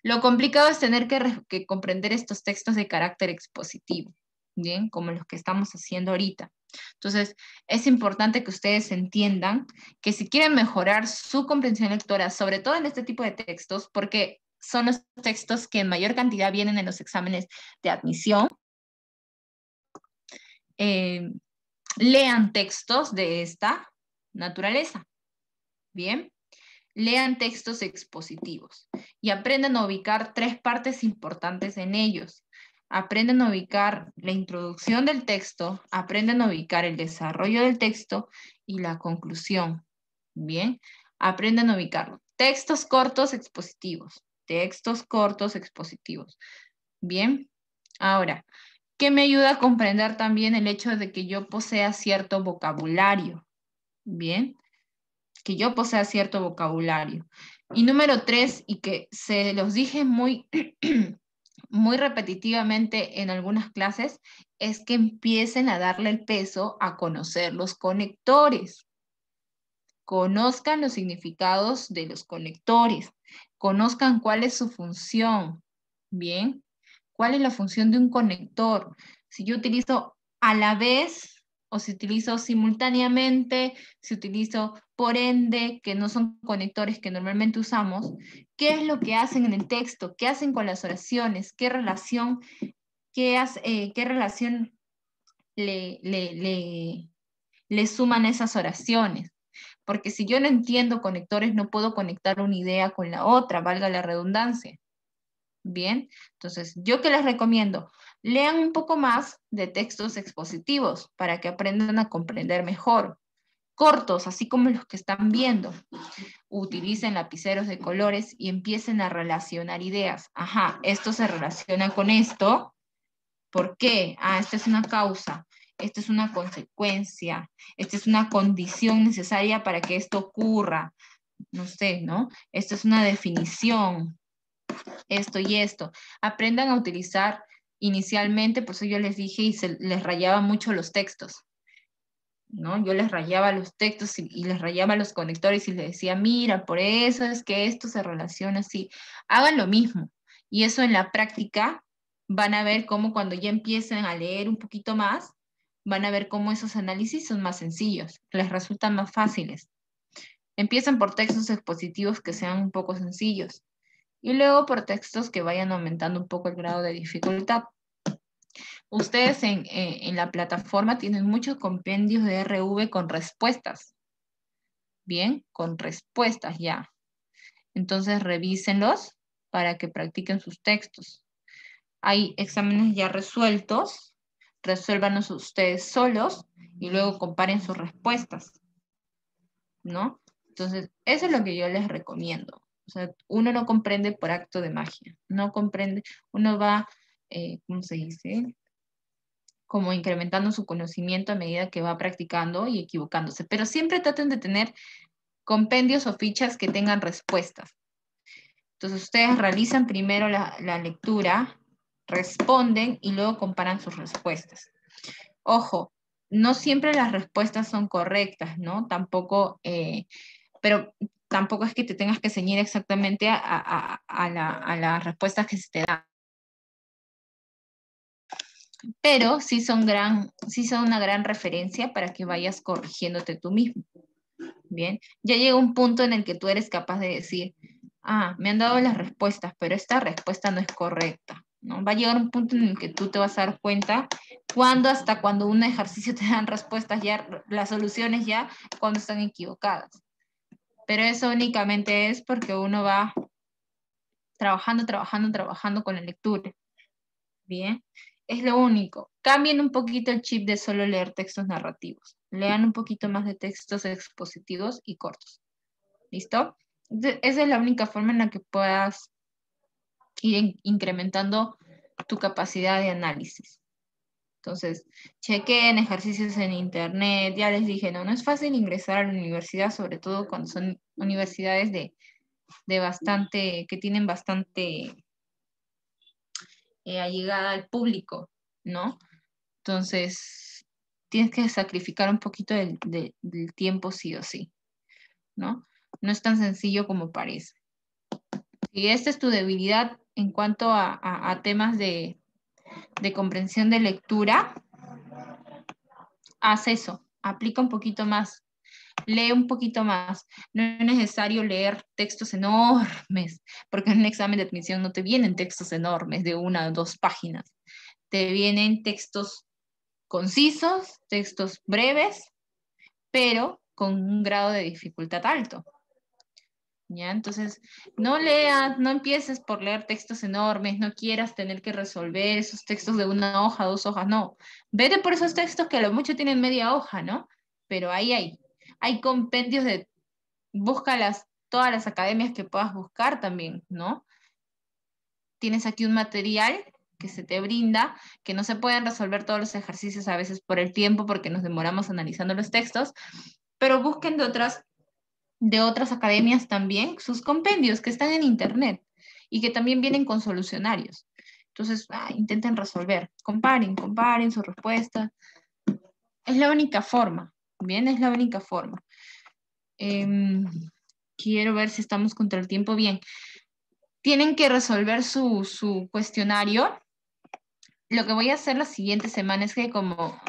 Lo complicado es tener que comprender estos textos de carácter expositivo, ¿bien? Como los que estamos haciendo ahorita. Entonces, es importante que ustedes entiendan que si quieren mejorar su comprensión lectora, sobre todo en este tipo de textos, porque son los textos que en mayor cantidad vienen en los exámenes de admisión, lean textos de esta naturaleza, ¿bien? Lean textos expositivos y aprendan a ubicar 3 partes importantes en ellos. Aprenden a ubicar la introducción del texto, aprenden a ubicar el desarrollo del texto y la conclusión. Bien, aprenden a ubicarlo. Textos cortos expositivos. Textos cortos expositivos. Bien, ahora, ¿qué me ayuda a comprender también el hecho de que yo posea cierto vocabulario? Bien, que yo posea cierto vocabulario. Y número 3, y que se los dije muy, muy repetitivamente en algunas clases, es que empiecen a darle el peso a conocer los conectores. Conozcan los significados de los conectores. Conozcan cuál es su función. Bien. ¿Cuál es la función de un conector? Si yo utilizo a la vez, o si utilizo simultáneamente, si utilizo por ende, que no son conectores que normalmente usamos, ¿qué es lo que hacen en el texto? ¿Qué hacen con las oraciones? ¿Qué relación le suman esas oraciones? Porque si yo no entiendo conectores, no puedo conectar una idea con la otra, valga la redundancia. Bien, entonces, ¿yo qué les recomiendo? Lean un poco más de textos expositivos para que aprendan a comprender mejor. Cortos, así como los que están viendo. Utilicen lapiceros de colores y empiecen a relacionar ideas. Ajá, esto se relaciona con esto. ¿Por qué? Ah, esta es una causa, esta es una consecuencia, esta es una condición necesaria para que esto ocurra. No sé, ¿no? Esto es una definición, esto y esto. Aprendan a utilizar inicialmente, por eso yo les dije y les rayaba mucho los textos, ¿no? Yo les rayaba los textos y les rayaba los conectores y les decía, mira, por eso es que esto se relaciona así. Hagan lo mismo. Y eso en la práctica van a ver cómo cuando ya empiecen a leer un poquito más, van a ver cómo esos análisis son más sencillos, les resultan más fáciles. Empiezan por textos expositivos que sean un poco sencillos y luego por textos que vayan aumentando un poco el grado de dificultad. Ustedes en la plataforma tienen muchos compendios de RV con respuestas. Bien, con respuestas ya. Entonces revísenlos para que practiquen sus textos. Hay exámenes ya resueltos, resuélvanos ustedes solos y luego comparen sus respuestas, ¿no? Entonces, eso es lo que yo les recomiendo. O sea, uno no comprende por acto de magia, no comprende, uno va, ¿cómo se dice? Como incrementando su conocimiento a medida que va practicando y equivocándose. Pero siempre traten de tener compendios o fichas que tengan respuestas. Entonces ustedes realizan primero la lectura, responden y luego comparan sus respuestas. Ojo, no siempre las respuestas son correctas, ¿no? Tampoco, pero tampoco es que te tengas que ceñir exactamente a las respuestas que se te dan. Pero sí son una gran referencia para que vayas corrigiéndote tú mismo. Bien, ya llega un punto en el que tú eres capaz de decir, ah, me han dado las respuestas, pero esta respuesta no es correcta, ¿no? Va a llegar un punto en el que tú te vas a dar cuenta hasta cuando un ejercicio te dan respuestas ya, las soluciones ya, cuando están equivocadas. Pero eso únicamente es porque uno va trabajando con la lectura. Bien, es lo único. Cambien un poquito el chip de solo leer textos narrativos. Lean un poquito más de textos expositivos y cortos. ¿Listo? Esa es la única forma en la que puedas ir incrementando tu capacidad de análisis. Entonces, chequen ejercicios en internet. Ya les dije, no es fácil ingresar a la universidad, sobre todo cuando son universidades que tienen bastante allegada al público, ¿no? Entonces, tienes que sacrificar un poquito del tiempo sí o sí, ¿no? No es tan sencillo como parece. Si esta es tu debilidad en cuanto a temas de comprensión de lectura, haz eso, aplica un poquito más, lee un poquito más. No es necesario leer textos enormes, porque en un examen de admisión no te vienen textos enormes de 1 o 2 páginas. Te vienen textos concisos, textos breves, pero con un grado de dificultad alto. ¿Ya? Entonces, no empieces por leer textos enormes, no quieras tener que resolver esos textos de 1 hoja, 2 hojas, no. Vete por esos textos que a lo mucho tienen media hoja, ¿no? Pero ahí hay compendios busca todas las academias que puedas buscar también, ¿no? Tienes aquí un material que se te brinda, que no se pueden resolver todos los ejercicios a veces por el tiempo, porque nos demoramos analizando los textos, pero busquen de otras academias también sus compendios que están en internet y que también vienen con solucionarios. Entonces, intenten resolver, comparen sus respuestas. Es la única forma, ¿bien? Es la única forma. Quiero ver si estamos contra el tiempo. Bien. Tienen que resolver su cuestionario lo que voy a hacer la siguiente semana es que como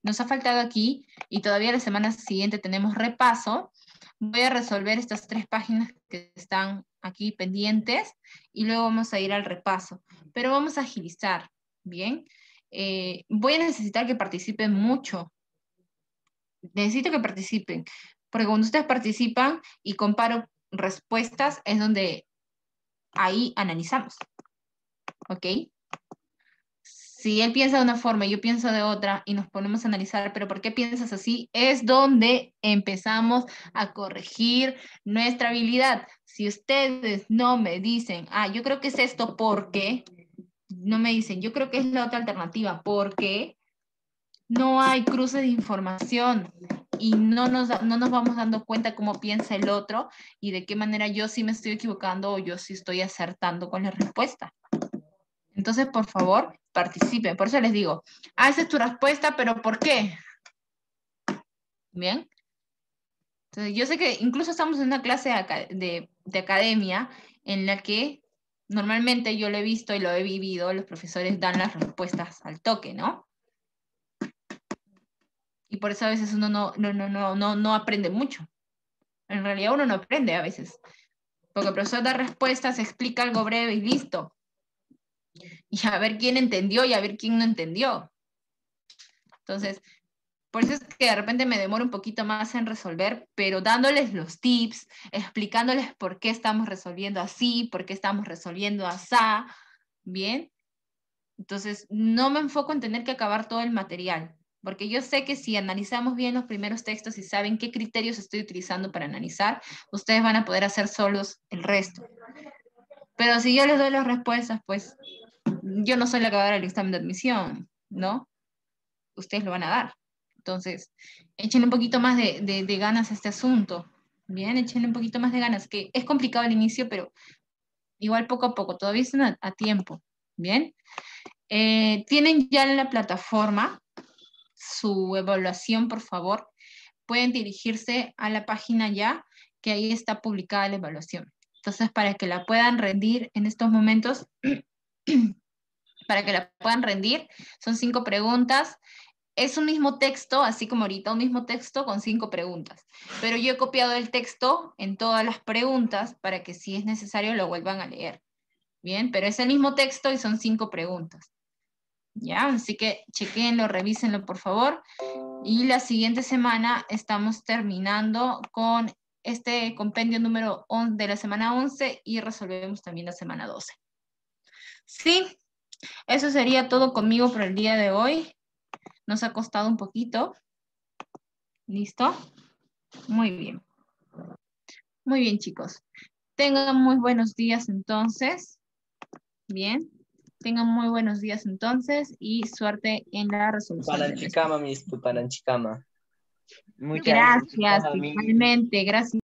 nos ha faltado aquí y todavía la semana siguiente tenemos repaso, voy a resolver estas 3 páginas que están aquí pendientes y luego vamos a ir al repaso. Pero vamos a agilizar, ¿bien? Voy a necesitar que participen mucho. Necesito que participen, porque cuando ustedes participan y comparo respuestas es donde ahí analizamos, ¿ok? Si él piensa de una forma y yo pienso de otra y nos ponemos a analizar, pero ¿por qué piensas así? Es donde empezamos a corregir nuestra habilidad. Si ustedes no me dicen, yo creo que es esto porque, no me dicen, yo creo que es la otra alternativa, porque no hay cruce de información y no nos vamos dando cuenta cómo piensa el otro y de qué manera yo sí me estoy equivocando o yo sí estoy acertando con la respuesta. Entonces, por favor, participen. Por eso les digo, esa es tu respuesta, pero ¿por qué? ¿Bien? Entonces, yo sé que incluso estamos en una clase de academia en la que normalmente yo lo he visto y lo he vivido, los profesores dan las respuestas al toque, ¿no? Y por eso a veces uno no aprende mucho. En realidad uno no aprende a veces. Porque el profesor da respuestas, explica algo breve y listo. Y a ver quién entendió y a ver quién no entendió. Entonces, por eso es que de repente me demoro un poquito más en resolver, pero dándoles los tips, explicándoles por qué estamos resolviendo así, por qué estamos resolviendo asá, ¿bien? Entonces, no me enfoco en tener que acabar todo el material, porque yo sé que si analizamos bien los primeros textos y saben qué criterios estoy utilizando para analizar, ustedes van a poder hacer solos el resto. Pero si yo les doy las respuestas, pues yo no soy la que va a dar el examen de admisión, ¿no? Ustedes lo van a dar. Entonces, échenle un poquito más de ganas a este asunto. Bien, échenle un poquito más de ganas, que es complicado al inicio, pero igual poco a poco, todavía están a tiempo. Bien. Tienen ya en la plataforma su evaluación, por favor. Pueden dirigirse a la página ya, que ahí está publicada la evaluación. Entonces, para que la puedan rendir en estos momentos, para que la puedan rendir, son 5 preguntas. Es un mismo texto, así como ahorita, un mismo texto con 5 preguntas. Pero yo he copiado el texto en todas las preguntas para que si es necesario lo vuelvan a leer. Bien, pero es el mismo texto y son 5 preguntas. ¿Ya? Así que chequenlo, revísenlo por favor. Y la siguiente semana estamos terminando con este compendio número 11 de la semana 11 y resolvemos también la semana 12. Sí, eso sería todo conmigo por el día de hoy. Nos ha costado un poquito. ¿Listo? Muy bien. Muy bien, chicos. Tengan muy buenos días entonces. Bien. Tengan muy buenos días entonces y suerte en la resolución del Tupananchikama, Miss Tupananchikama. Muchas Gracias, gracias, igualmente. Gracias.